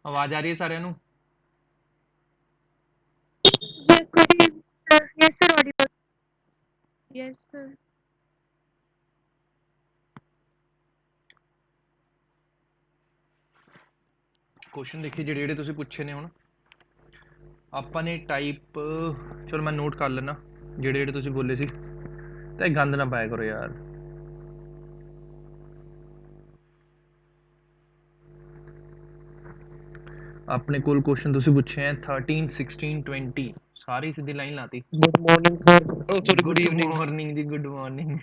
ਆਵਾਜ਼ ਆ ਰਹੀ ਹੈ ਸਾਰਿਆਂ ਨੂੰ? Yes, good evening, sir. Yes, sir, audible. Yes, sir. Question देखिए ਜਿਹੜੇ ਜਿਹੜੇ ਤੁਸੀਂ ਪੁੱਛੇ ਨੇ ਹੁਣ ਆਪਾਂ ਨੇ ਟਾਈਪ ਚਲੋ ਮੈਂ ਨੋਟ ਕਰ ਲੈਣਾ ਜਿਹੜੇ ਜਿਹੜੇ ਤੁਸੀਂ ਬੋਲੇ ਸੀ ਤੇ ਗੰਦ ਨਾ ਪਾਇਆ ਕਰੋ ਯਾਰ। ਆਪਣੇ ਕੋਲ ਕੁਐਸਚਨ ਤੁਸੀਂ ਪੁੱਛੇ ਹੈ 13 16 20 ਸਾਰੀ ਸਿੱਧੀ ਲਾਈਨ ਲਾਤੀ। Good morning sir. Oh sorry, good good evening. Morning ਜੀ, ਗੁੱਡ ਮਾਰਨਿੰਗ।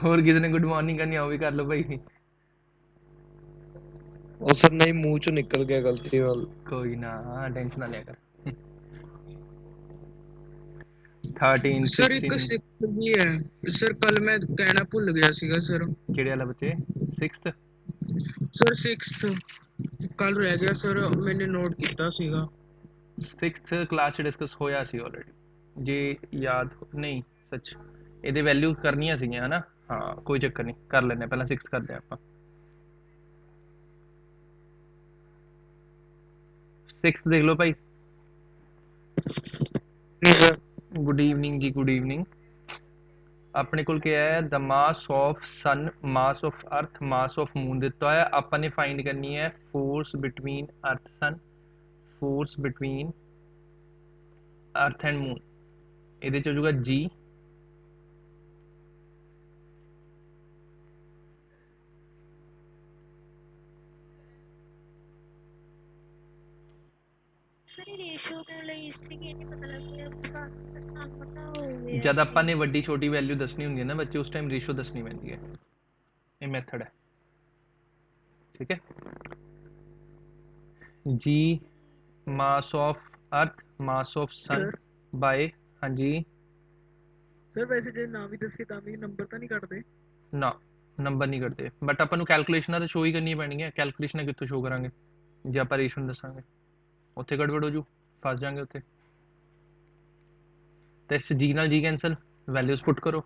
ਹੋਰ ਕਿਸੇ ਨੇ ਗੁੱਡ ਮਾਰਨਿੰਗ ਕਰਨੀ ਆ ਉਹ ਵੀ ਕਰ ਲਓ ਭਾਈ। ओ सर नहीं, मुंह चो निकल गया गलती नाल। ਕੋਈ ਨਾ ਟੈਨਸ਼ਨ ਨਾ ਲਿਆ ਕਰ। 13 सर एक 16 सिक्स भी है सर, कल मैं कहना भूल गया सीगा सर। ਕਿਹੜੇ ਵਾਲਾ ਬੱਚੇ? 6th सर सिक्स्थ कल रह गया सर, मैंने नोट किया सीगा। 6th ਕਲਾਸ ਚ ਡਿਸਕਸ ਹੋਇਆ ਸੀ ਆਲਰੇਡੀ ਜੇ ਯਾਦ ਨਹੀਂ ਸੱਚ ਇਹਦੇ ਵੈਲਿਊ ਕਰਨੀਆਂ ਸੀਗੀਆਂ ਹਨਾ। ਹਾਂ ਕੋਈ ਚੱਕਰ ਨਹੀਂ, ਕਰ ਲੈਂਦੇ ਪਹਿਲਾਂ 6 ਕਰਦੇ ਆਪਾਂ। 6 ਦੇਖ ਲਓ ਭਾਈ। नहीं सर। ਗੁੱਡ ਈਵਨਿੰਗ ਜੀ, ਗੁੱਡ ਈਵਨਿੰਗ। ਆਪਣੇ ਕੋਲ ਕੀ ਹੈ? ਦ ਮਾਸ of son, mass of earth, mass of moon ਦਿੱਤਾ ਹੋਇਆ। ਆਪਾਂ ਨੇ ਫਾਈਂਡ ਕਰਨੀ ਹੈ ਫੋਰਸ ਬਿਟਵੀਨ ਅਰਥ ਸਨ, ਫੋਰਸ ਬਿਟਵੀਨ ਅਰਥ ਐਂਡ ਮੂਨ। ਇਹਦੇ ਚ ਹੋ ਜਾਊਗਾ ਜੀ। सर ये रेशियो क्यों ਲਈ इसलिए कि नहीं पता लग गया बाकी का पता हो गया ਜਦ ਆਪਾਂ इसलिए। ਨੇ ਵੱਡੀ ਛੋਟੀ ਵੈਲਿਊ ਦੱਸਣੀ ਹੁੰਦੀ ਹੈ ਨਾ ਬੱਚੇ, ਉਸ ਟਾਈਮ ਰੇਸ਼ੋ ਦੱਸਣੀ ਪੈਂਦੀ ਹੈ। ਇਹ ਮੈਥਡ ਹੈ, ਠੀਕ ਹੈ ਜੀ। Mass of earth, mass of sun sir by. ਹਾਂਜੀ सर वैसे जे ना भी दसे ਤਾਂ ਵੀ ਨੰਬਰ ਤਾਂ ਨਹੀਂ ਕੱਟਦੇ? ਨਾ ਨੰਬਰ ਨਹੀਂ ਕੱਢਦੇ, ਬਟ ਆਪਾਂ ਨੂੰ ਕੈਲਕੂਲੇਸ਼ਨਾਂ ਤਾਂ ਸ਼ੋ ਹੀ ਕਰਨੀਆਂ ਪੈਣਗੀਆਂ। ਕੈਲਕੂਲੇਸ਼ਨਾਂ ਕਿੱਥੋਂ ਸ਼ੋ ਕਰਾਂਗੇ ਜੇ ਆਪਾਂ ਰੇਸ਼ੋ ਦੱਸਾਂਗੇ? ਉੱਥੇ ਗੜਬੜ ਹੋ ਜੂ, ਫਸ ਜਾਾਂਗੇ ਉੱਥੇ। ਤੇ ਇਸ ਜੀ ਨਾਲ ਜੀ ਕੈਂਸਲ, ਵੈਲਿਊਜ਼ ਪੁੱਟ ਕਰੋ।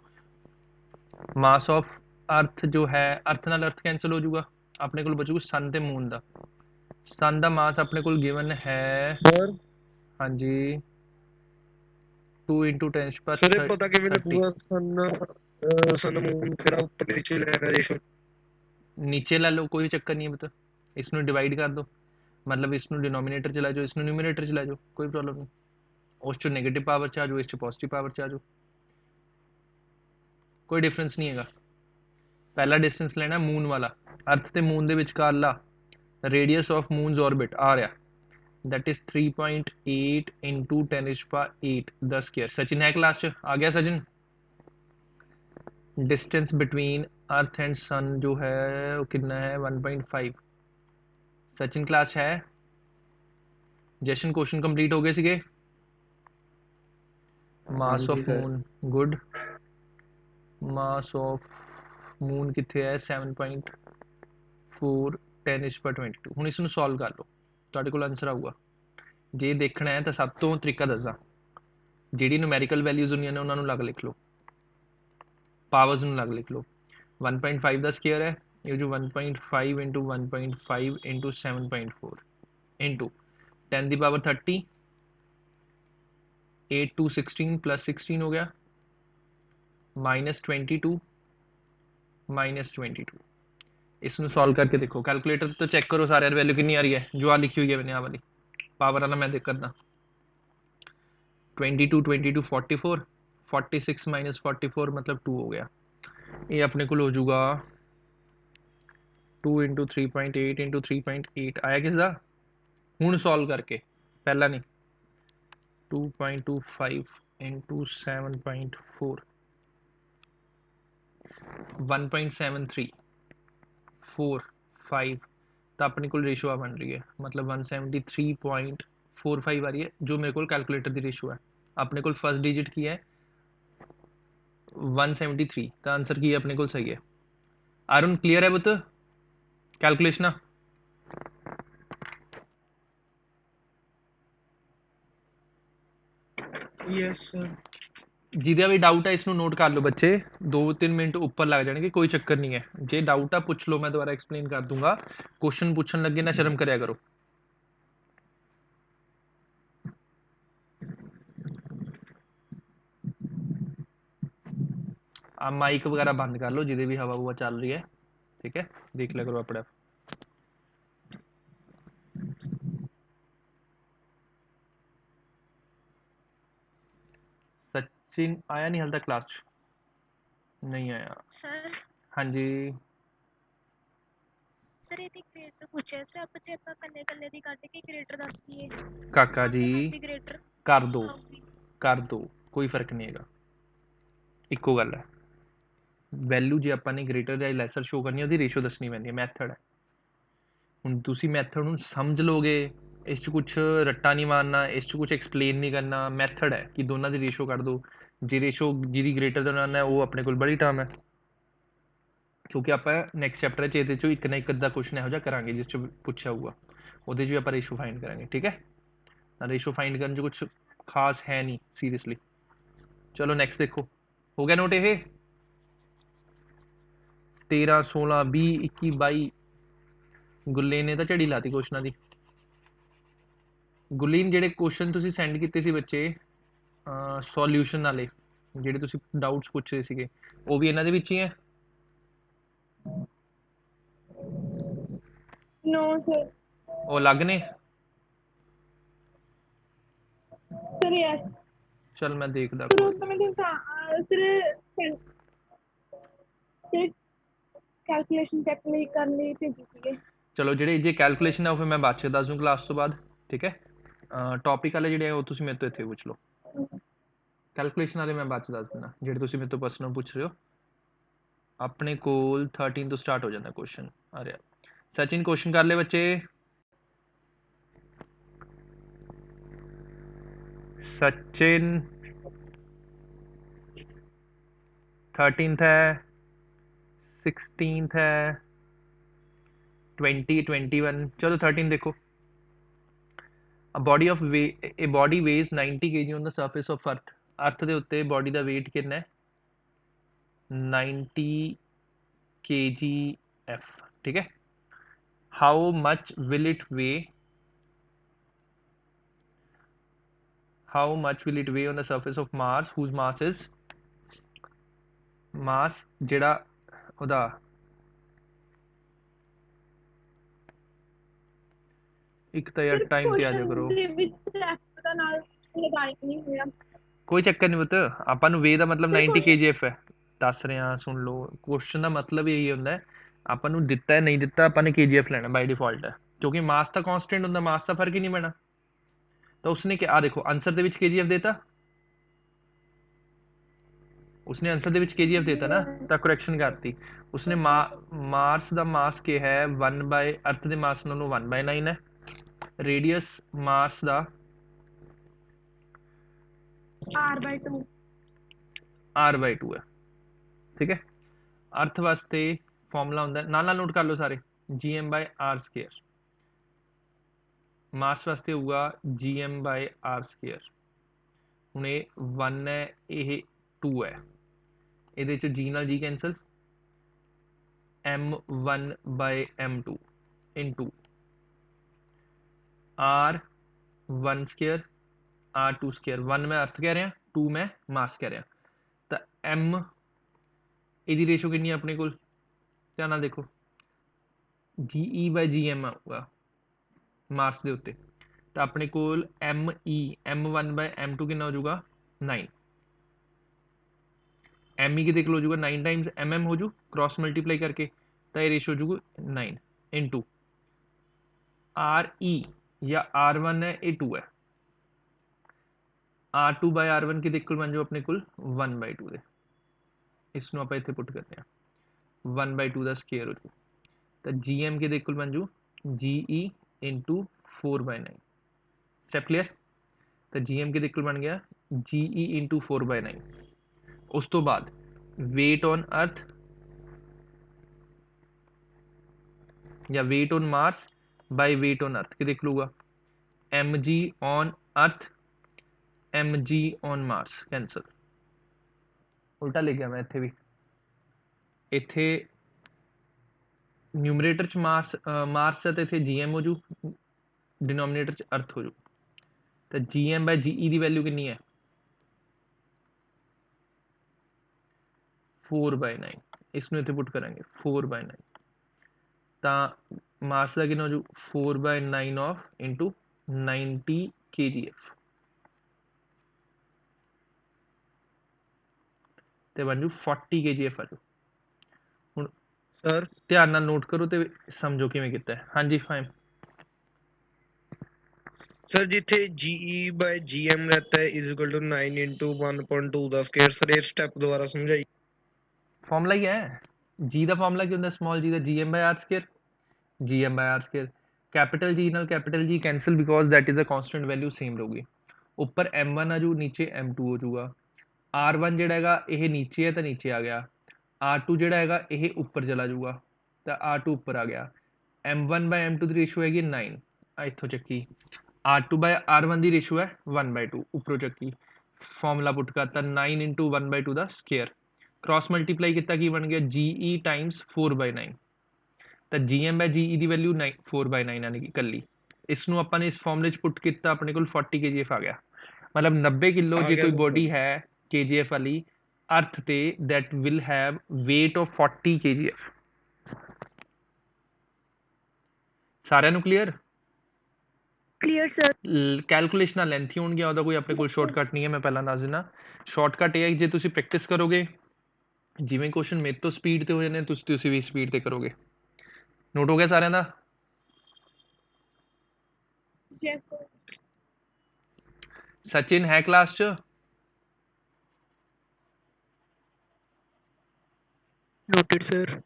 ਮਾਸ ਆਫ ਅਰਥ ਜੋ ਹੈ, ਅਰਥ ਨਾਲ ਅਰਥ ਕੈਂਸਲ ਹੋ ਜਾਊਗਾ, ਆਪਣੇ ਕੋਲ ਬਚੂਗਾ ਸਨ ਤੇ ਮੂਨ ਦਾ। ਸਨ ਦਾ ਮਾਸ ਆਪਣੇ ਕੋਲ ਗਿਵਨ ਹੈ सर ਹਾਂਜੀ 2 × 10 सर ये पता कि मैंने 30। पूरा सन मून फिर ऊपर नीचे ले रहा रेशो। नीचे ला लो, कोई चक्कर नहीं है बता। इसमें डिवाइड कर दो, मतलब इसमें डिनोमिनेटर चला जाओ, इसमें न्यूमिनेटर चला जाओ, कोई प्रॉब्लम नहीं। उस चो नेगेटिव पावर च आ जाओ, इस चो पॉजिटिव पावर च आ जाओ, कोई डिफरेंस नहीं है। पहला डिस्टेंस लेना मून वाला, अर्थ ते मून दे विचकारला रेडियस ऑफ मून's ऑर्बिट आ रहा, that is 3.8 × 10⁸ the square. Sachin है क्लास च? आ गया Sachin? Distance between earth and sun जो है वो कितना है? 1.5। सचिन क्लास है? जशन क्वेश्चन कंप्लीट हो गए सीगे? हाँ मास जी of sir. Moon, good. Mass of moon कितने है? 7.4 10⁻22। ਹੁਣ ਇਸ ਨੂੰ ਸੋਲਵ ਕਰ ਲਓ, ਤੁਹਾਡੇ ਕੋਲ ਆਨਸਰ ਆਊਗਾ। ਜੇ ਦੇਖਣਾ ਹੈ ਤਾਂ ਸਭ ਤੋਂ ਤਰੀਕਾ ਦੱਸਦਾ, ਜਿਹੜੀ ਨੂਮੈਰੀਕਲ ਵੈਲਿਊਜ਼ ਹੁੰਦੀਆਂ ਨੇ ਉਹਨਾਂ ਨੂੰ ਅਲੱਗ ਲਿਖ ਲਓ, ਪਾਵਰਸ ਨੂੰ ਅਲੱਗ ਲਿਖ ਲਓ। 1.5 ਦਾ ਸਕੁਅਰ ਹੈ, ਇਹ ਜੋ 1.5 × 1.5 × 7.4 इंटू 10 की पावर 30, 8 2 16 प्लस 16 हो गया, -22 -22। इसमें सॉल्व करके देखो, कैलकुलेटर तो चेक करो सारे वैल्यू कितनी आ रही है। जो आ लिखी हुई है मैंने, आ वाली पावर वाला मैं देख करना। 22 22 44, 46 -44 मतलब 2 हो गया। ये अपने को हो जाऊगा 2 × 3.8 × 3.8 आया किसका? हूँ सॉल्व करके, पहला नहीं। 2.25 × 7.4 1.7345 तो अपने को रेशो आ बन रही है, मतलब 173.45 आ रही है, जो मेरे को कैलकुलेटर की रेशो है। अपने को फर्स्ट डिजिट की है 173, तो आंसर की है अपने को सही है। अरुण क्लियर है बुत कैलकुलेशन? Yes sir. ਜਿਹਦਾ ਵੀ ਡਾਊਟ ਹੈ ਇਸ ਨੂੰ ਨੋਟ ਕਰ ਲਓ ਬੱਚੇ 2-3 ਮਿੰਟ ਉੱਪਰ ਲੱਗ ਜਾਣਗੇ ਕੋਈ ਚੱਕਰ ਨਹੀਂ ਹੈ ਜੇ ਡਾਊਟ ਆ ਪੁੱਛ ਲਓ ਮੈਂ ਦੁਬਾਰਾ ਐਕਸਪਲੇਨ ਕਰ ਦੂੰਗਾ ਕੁਐਸਚਨ ਪੁੱਛਣ ਲੱਗੇ ਨਾ ਸ਼ਰਮ ਕਰਿਆ ਕਰੋ ਆ ਮਾਈਕ ਵਗੈरह बंद कर लो जिधे भी हवा हुआ चल रही है ठीक है देख लिया करो अपने आप सचिन आया नहीं हाल तक क्लास च नहीं आया ਸਰ हाँ जी ਸਰ ਇਹਦੀ ਕ੍ਰੀਏਟਰ ਪੁੱਛਿਆ ਸਰ ਆਪਾਂ ਜੇ ਆਪਾਂ ਕੱਲੇ ਕੱਲੇ ਦੀ ਕੱਢ ਕੇ ਕ੍ਰੀਏਟਰ ਦੱਸ ਦਈਏ काका ਨਾਮ जी ਤਾਂ ਸਭ ਦੀ ਕ੍ਰੀਏਟਰ कर दो ਆਊਗੀ कर दो कोई फर्क नहीं हैगा ਇੱਕੋ ਗੱਲ ਹੈ ਵੈਲਿਊ ਜੇ ਆਪਾਂ ਨੇ ਗ੍ਰੇਟਰ ਜਾਂ ਲੈਸਰ ਸ਼ੋ ਕਰਨੀ ਉਹਦੀ ਰੇਸ਼ੋ ਦੱਸਣੀ ਪੈਂਦੀ ਹੈ ਮੈਥਡ ਹੈ ਹੁਣ ਤੁਸੀਂ ਮੈਥਡ ਨੂੰ ਸਮਝ ਲੋਗੇ ਇਸ 'ਚ ਕੁਛ ਰੱਟਾ ਨਹੀਂ ਮਾਰਨਾ ਇਸ 'ਚ ਕੁਛ ਐਕਸਪਲੇਨ ਨਹੀਂ ਕਰਨਾ ਮੈਥਡ ਹੈ ਕਿ ਦੋਨਾਂ ਦੀ ਰੇਸ਼ੋ ਕੱਢ ਦਿਓ ਜੇ ਰੇਸ਼ੋ ਜਿਹਦੀ ਗ੍ਰੇਟਰ ਦੇਨ ਆਉਣਾ ਉਹ ਆਪਣੇ ਕੋਲ ਬੜੀ ਟਰਮ ਹੈ ਕਿਉਂਕਿ ਆਪਾਂ ਨੈਕਸਟ ਚੈਪਟਰ 'ਚ ਇਹਦੇ 'ਚੋਂ ਇੱਕ ਨਾ ਇੱਕ ਅੱਧਾ ਕੁਐਸਚਨ ਇਹੋ ਜਿਹਾ ਕਰਾਂਗੇ ਜਿਸ 'ਚ ਪੁੱਛਿਆ ਹੋਊਗਾ ਉਹਦੇ 'ਚ ਵੀ ਆਪਾਂ ਰੇਸ਼ੋ ਫਾਈਂਡ ਕਰਾਂਗੇ ਠੀਕ ਹੈ ਰੇਸ਼ੋ ਫਾਈਂਡ ਕਰਨ 'ਚ ਕੁਛ ਖਾਸ ਹੈ ਨਹੀਂ ਸੀਰੀਅਸਲੀ ਚਲੋ ਨੈਕਸਟ ਦੇਖੋ ਹੋ ਗਿਆ ਨੋਟ ਇਹ 13 16 20 21 22 ਗੁੱਲੇ ਨੇ ਤਾਂ ਝੜੀ ਲਾਤੀ ਕੁਐਸਚਨਾਂ ਦੀ ਗੁਲੀਨ ਜਿਹੜੇ ਕੁਐਸਚਨ ਤੁਸੀਂ ਸੈਂਡ ਕੀਤੇ ਸੀ ਬੱਚੇ ਸੋਲਿਊਸ਼ਨ ਵਾਲੇ ਜਿਹੜੇ ਤੁਸੀਂ ਡਾਊਟਸ ਪੁੱਛ ਰਹੇ ਸੀਗੇ ਉਹ ਵੀ ਇਹਨਾਂ ਦੇ ਵਿੱਚ ਹੀ ਹੈ No, sir. ਉਹ ਅਲੱਗ ਨੇ Sir, yes. ਚਲ ਮੈਂ ਦੇਖਦਾ Sir, ਕੋਈ ਉਹ ਤਾਂ ਮੈਂ ਤੁਹਾਨੂੰ sir, calculation check ਲਈ ਕਰਨ ਲਈ ਭੇਜੀ ਸੀਗੇ ਚਲੋ ਜਿਹੜੇ ਜੇ ਕੈਲਕੂਲੇਸ਼ਨ ਹੈ ਉਹ ਫਿਰ ਮੈਂ ਬਾਅਦ ਚ ਦੱਸ ਦੂੰ ਕਲਾਸ ਤੋਂ ਬਾਅਦ ਠੀਕ ਹੈ ਟੌਪਿਕ ਵਾਲੇ ਜਿਹੜੇ ਆ ਉਹ ਤੁਸੀਂ ਮੇਰੇ ਤੋਂ ਇੱਥੇ ਪੁੱਛ ਲਓ ਕੈਲਕੂਲੇਸ਼ਨ ਵਾਲੇ ਮੈਂ ਬਾਅਦ ਚ ਦੱਸ ਦਿੰਦਾ ਜਿਹੜੇ ਤੁਸੀਂ ਮੇਰੇ ਤੋਂ ਪਰਸਨਲ ਪੁੱਛ ਰਹੇ ਹੋ ਆਪਣੇ ਕੋਲ 13 ਤੋਂ ਸਟਾਰਟ ਹੋ ਜਾਂਦਾ ਕੁਐਸਚਨ ਆ ਰਿਹਾ ਸਚਿਨ ਕੁਐਸਚਨ ਕਰ ਲੈ ਬੱਚੇ सचिन 13th है 16th है 20 21 चलो 13 देखो a body weighs 90 kg on the surface of earth अर्थ ਦੇ ਉੱਤੇ ਬੋਡੀ ਦਾ weight ਕਿੰਨਾ ਹੈ 90 kgf ठीक है how much will it weigh how much will it weigh on the surface of Mars whose mass is mass ਜਿਹੜਾ ਉਹਦਾ ਇੱਕ ਤਾਂ ਯਾਰ ਟਾਈਮ ਤੇ ਆ ਜਾ ਕਰੋ ਦੇ ਵਿੱਚ F ਦਾ ਨਾਲ ਲਗਾਇਆ ਨਹੀਂ ਹੋਇਆ ਕੋਈ ਚੱਕਰ ਨਹੀਂ ਪੁੱਤ ਆਪਾਂ ਨੂੰ ਵੇ ਦਾ ਮਤਲਬ Sir, 90 question- kgf ਹੈ ਦੱਸ ਰਿਹਾ ਸੁਣ ਲਓ ਕੁਐਸਚਨ ਦਾ ਮਤਲਬ ਇਹੀ ਹੁੰਦਾ ਹੈ ਆਪਾਂ ਨੂੰ ਦਿੱਤਾ ਹੈ ਨਹੀਂ ਦਿੱਤਾ ਆਪਾਂ ਨੇ kgf ਲੈਣਾ ਬਾਈ ਡਿਫਾਲਟ ਹੈ ਕਿਉਂਕਿ ਮਾਸ ਤਾਂ ਕਾਂਸਟੈਂਟ ਹੁੰਦਾ ਮਾਸ ਦਾ ਫਰਕ ਹੀ ਨਹੀਂ ਪੈਣਾ तो उसने क्या देखो आंसर ਦੇ ਵਿੱਚ kgf देता उसने आंसर ਦੇ ਵਿੱਚ kgf देता ना ਤਾਂ ਕਰੈਕਸ਼ਨ ਕਰਤੀ उसने ਮਾਰਸ ਦਾ ਮਾਸ ਕੀ ਹੈ 1 ਬਾਈ ਅਰਥ ਦੇ ਮਾਸ ਨਾਲੋਂ 1/9 ਹੈ ਰੇਡੀਅਸ ਮਾਰਸ ਦਾ R/2 r/2 ਹੈ ਠੀਕ ਹੈ ਅਰਥ ਵਾਸਤੇ ਫਾਰਮੂਲਾ ਹੁੰਦਾ ਨਾਲ ਨਾਲ ਨੋਟ ਕਰ ਲਓ ਸਾਰੇ gm/r²। ਮਾਸ ਵਾਸਤੇ ਹੋਊਗਾ gm/r²। ਹੁਣ ਇਹ 1 ਹੈ ਇਹ 2 ਹੈ ਇਹਦੇ ਚ g ਨਾਲ g cancel m1/m2 into r1² r2²। 1 ਮੈਂ ਅਰਥ ਕਹਿ ਰਿਹਾ 2 ਮੈਂ ਮਾਸ ਕਹਿ ਰਿਹਾ ਤਾਂ m ਇਹਦੀ ਰੇਸ਼ੋ ਕਿੰਨੀ ਹੈ ਆਪਣੇ ਕੋਲ ਧਿਆਨ ਨਾਲ ਦੇਖੋ GE/GM ਆਊਗਾ ਮਾਸ ਦੇ ਉੱਤੇ ਤਾਂ ਆਪਣੇ ਕੋਲ ME m1/m2 ਕਿੰਨਾ ਹੋ ਜਾਊਗਾ 9 ME ਕਿਤੇ ਕੋਲ ਹੋ ਜਾਊਗਾ 9 ਟਾਈਮਸ mm ਹੋ ਜੂ ਕ੍ਰਾਸ ਮਲਟੀਪਲਾਈ ਕਰਕੇ ਤਾਂ ਇਹ ਰੇਸ਼ੋ ਹੋ ਜਾਊਗਾ 9 into RE ਜਾਂ R1 ਹੈ ਇਹ 2 ਹੈ R2/R1 ਕਿਤੇ ਇਕੁਅਲ ਬਣ ਜਾਊ ਆਪਣੇ ਕੋਲ 1/2 ਦੇ ਇਸ ਨੂੰ ਆਪਾਂ ਇੱਥੇ ਪੁੱਟ ਕਰਦੇ ਹਾਂ 1/2 ਦਾ ਸਕੁਅਰ ਹੋ ਜੂ ਤਾਂ GM ਕਿਤੇ ਇਕੁਅਲ ਬਣ ਜੂ GE into 4/9 स्टेप क्लियर तो GM किहदे इक्वल बन गया GE into 4/9 उस तो बाद वेट ऑन अर्थ या weight on Mars by weight on earth किहदे इक्वल होगा mg on earth mg on Mars cancel ਉਲਟਾ ਲਿਖ ਗਿਆ ਮੈਂ ਇੱਥੇ ਵੀ। ਇੱਥੇ ਨਿਊਮਰੇਟਰ 'ਚ ਮਾਸ ਹੈ ਤੇ ਇੱਥੇ GM ਹੋ ਜੂ, ਡਿਨੋਮੀਨੇਟਰ 'ਚ ਅਰਥ ਹੋ ਜੂ। ਤਾਂ GM/GE ਦੀ ਵੈਲਿਊ ਕਿੰਨੀ ਹੈ? 4/9। इसमें इतने पुट करेंगे 4/9, तो मास का कितना हो जू 4/9 ऑफ इंटू 90 kgf, ਤੇ ਬਣ ਜੂ 40 kgf ਆ ਜੂ। ਹੁਣ ਸਰ ਧਿਆਨ ਨਾਲ ਨੋਟ ਕਰੋ ਤੇ ਸਮਝੋ ਕਿਵੇਂ ਕੀਤਾ ਹੈ। ਹਾਂਜੀ ਫਾਈਮ। सर जिथे GE/GM रहता है इज इक्वल टू 9 into 1.2 ਦਾ ਸਕੁਅਰ। ਸਰ ਇਹ ਸਟੈਪ ਦੁਬਾਰਾ ਸਮਝਾਈ। ਫਾਰਮੂਲਾ ਹੀ ਹੈ ਜੀ ਦਾ। ਫਾਰਮੂਲਾ ਕੀ ਹੁੰਦਾ? ਸਮਾਲ ਜੀ ਦਾ GM/r square. GM/r square capital G ਨਾਲ capital G cancel because that is a constant value same ਰਹੂਗੀ। ਉੱਪਰ M1 ਆ ਜੂ, ਨੀਚੇ M2 ਹੋ ਜੂਗਾ। R1 ਜਿਹੜਾ ਹੈਗਾ ਇਹ ਨੀਚੇ ਹੈ ਤਾਂ ਨੀਚੇ ਆ ਗਿਆ। R2 ਜਿਹੜਾ ਹੈਗਾ ਇਹ ਉੱਪਰ ਚਲਾ ਜੂਗਾ ਤਾਂ R2 ਉੱਪਰ ਆ ਗਿਆ। M1/M2 ਦੀ ਰੇਸ਼ੋ ਹੈਗੀ 9, ਇੱਥੋਂ ਚੱਕੀ। R2/R1 ਦੀ ਰੇਸ਼ੋ ਹੈ 1/2, ਉੱਪਰੋਂ ਚੱਕੀ। ਫਾਰਮੂਲਾ ਪੁੱਟ ਕਰਤਾ 9 into 1/2 ਦਾ ਸਕੁਅਰ। क्रॉस मल्टीप्लाई किया की बन गया GE टाइम्स 4/9। तो GM/GE की वैल्यू 4/9 यानी कि कली। इसनों अपन इस फॉर्मूले पुट किया अपने को 40 kgf आ गया। मतलब 90 किलो जो कोई बॉडी है kgf वाली अर्थ ते that will have weight of 40 kgf। सारे clear? Clear sir. Calculation lengthy होणगियां, ਉਹਦਾ ਕੋਈ ਆਪਣੇ ਕੋਲ ਸ਼ਾਰਟਕਟ ਨਹੀਂ ਹੈ। ਮੈਂ ਪਹਿਲਾਂ ਦੱਸ ਦਿੰਦਾ ਸ਼ਾਰਟਕਟ ਇਹ ਹੈ ਜੇ ਤੁਸੀਂ ਪ੍ਰੈਕਟਿਸ ਕਰੋਗੇ, ਜਿਵੇਂ ਕੁਐਸਚਨ ਮੇਰੇ ਤੋਂ ਸਪੀਡ ਤੇ ਹੋ ਜਾਂਦੇ ਤੁਸੀਂ ਵੀ ਸਪੀਡ ਤੇ ਕਰੋਗੇ। ਨੋਟ ਹੋ ਗਿਆ ਸਾਰਿਆਂ ਦਾ? Yes sir. ਸਚਿਨ ਹੈ ਕਲਾਸ 'ਚ? Noted sir.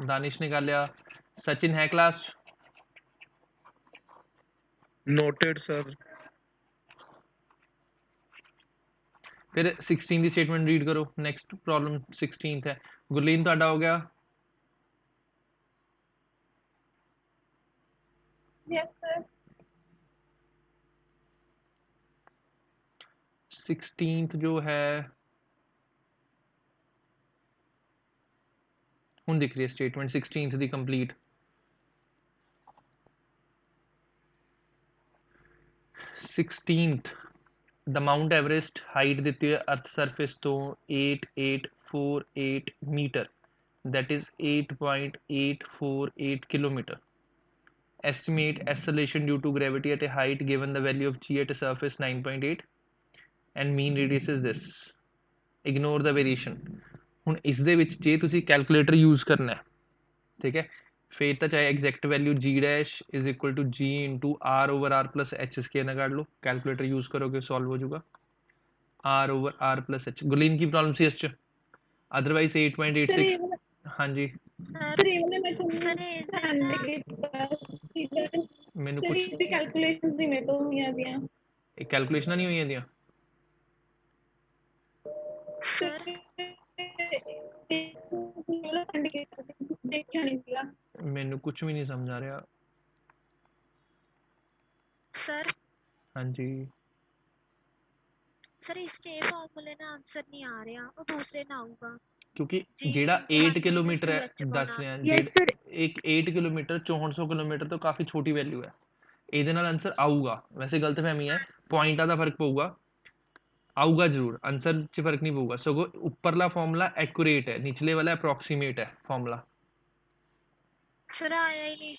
दानिश ने कर लिया। सचिन है क्लास 'ਚ? Noted sir. फिर 16 की स्टेटमेंट रीड करो। नेक्स्ट प्रॉब्लम 16 है। गुरलीन ਤੁਹਾਡਾ ਹੋ ਗਿਆ? Yes sir. 16 जो है ਹੁਣ ਦਿਖ ਰਹੀ ਹੈ ਸਟੇਟਮੈਂਟ 16 ਦੀ ਕੰਪਲੀਟ। 16th ਦ ਮਾਊਂਟ ਐਵਰੈਸਟ ਹਾਈਟ ਦਿੱਤੀ ਹੈ ਅਰਥ ਸਰਫੇਸ ਤੋਂ 8848 metre, that is 8.848 kilometer. Estimate acceleration due to gravity at a height given the value of g at a surface 9.8 and mean radius is this. Ignore the variation. ਹੁਣ ਇਸ ਦੇ ਵਿੱਚ ਜੇ ਤੁਸੀਂ ਕੈਲਕੂਲੇਟਰ ਯੂਜ਼ ਕਰਨਾ ਹੈ, ਠੀਕ ਹੈ, ਫਿਰ ਤਾਂ ਚਾਹੇ exact value g dash is equal to g into r over r plus h square ਨਾ ਕੱਢ ਲਓ। ਕੈਲਕੂਲੇਟਰ ਯੂਜ਼ ਕਰੋਗੇ ਸੋਲਵ ਹੋ ਜਾਊਗਾ r over r plus h। Gurleen ਕੀ ਪ੍ਰੋਬਲਮ ਸੀ ਇਸ 'ਚ? ਅਦਰਵਾਈਜ਼ 8.86। ਹਾਂਜੀ सर ये वाले मैं थोड़ी ध्यान देके ਮੈਨੂੰ सर ਕੁਛ इसकी कैलकुलेशंस दी मैं तो नहीं आती हैं ਇਹ ਕੈਲਕੂਲੇਸ਼ਨਾਂ ਨਹੀਂ ਹੋਈਆਂ ਇਹਦੀਆਂ। सर मतलब सेंड किया ਸੀ ਦੇਖਿਆ ਨਹੀਂ ਸੀਗਾ। ਮੈਨੂੰ ਕੁਝ ਵੀ ਨਹੀਂ ਸਮਝ ਆ ਰਿਹਾ। सर ਹਾਂਜੀ सर इस चे फार्मूले ना आंसर नहीं आ रहा, वो दूसरे ना आऊगा। ਕਿਉਂਕਿ G ਜਿਹੜਾ into 8 1 ਕਿਲੋਮੀਟਰ minus ਹੈ 2h ਦੱਸ बना। ਰਿਹਾ Yes sir। ਇੱਕ 8 ਕਿਲੋਮੀਟਰ 6400 ਕਿਲੋਮੀਟਰ ਤੋਂ ਕਾਫੀ ਛੋਟੀ ਵੈਲਿਊ ਹੈ। ਇਹਦੇ ਨਾਲ ਆਨਸਰ ਆਊਗਾ। ਵੈਸੇ ਗਲਤਫਹਿਮੀ ਹੈ, ਪੁਆਇੰਟਾਂ ਦਾ ਫਰਕ ਪਊਗਾ, ਆਊਗਾ ਜ਼ਰੂਰ, ਆਨਸਰ 'ਚ ਫਰਕ ਨਹੀਂ ਪਊਗਾ। ਸਗੋਂ ਉੱਪਰਲਾ ਫਾਰਮੂਲਾ ਐਕੂਰੇਟ ਹੈ, ਨਿਚਲੇ ਵਾਲਾ ਅਪਰੋਕਸੀਮੇਟ ਹੈ ਫਾਰਮੂਲਾ। सर आया ही नहीं।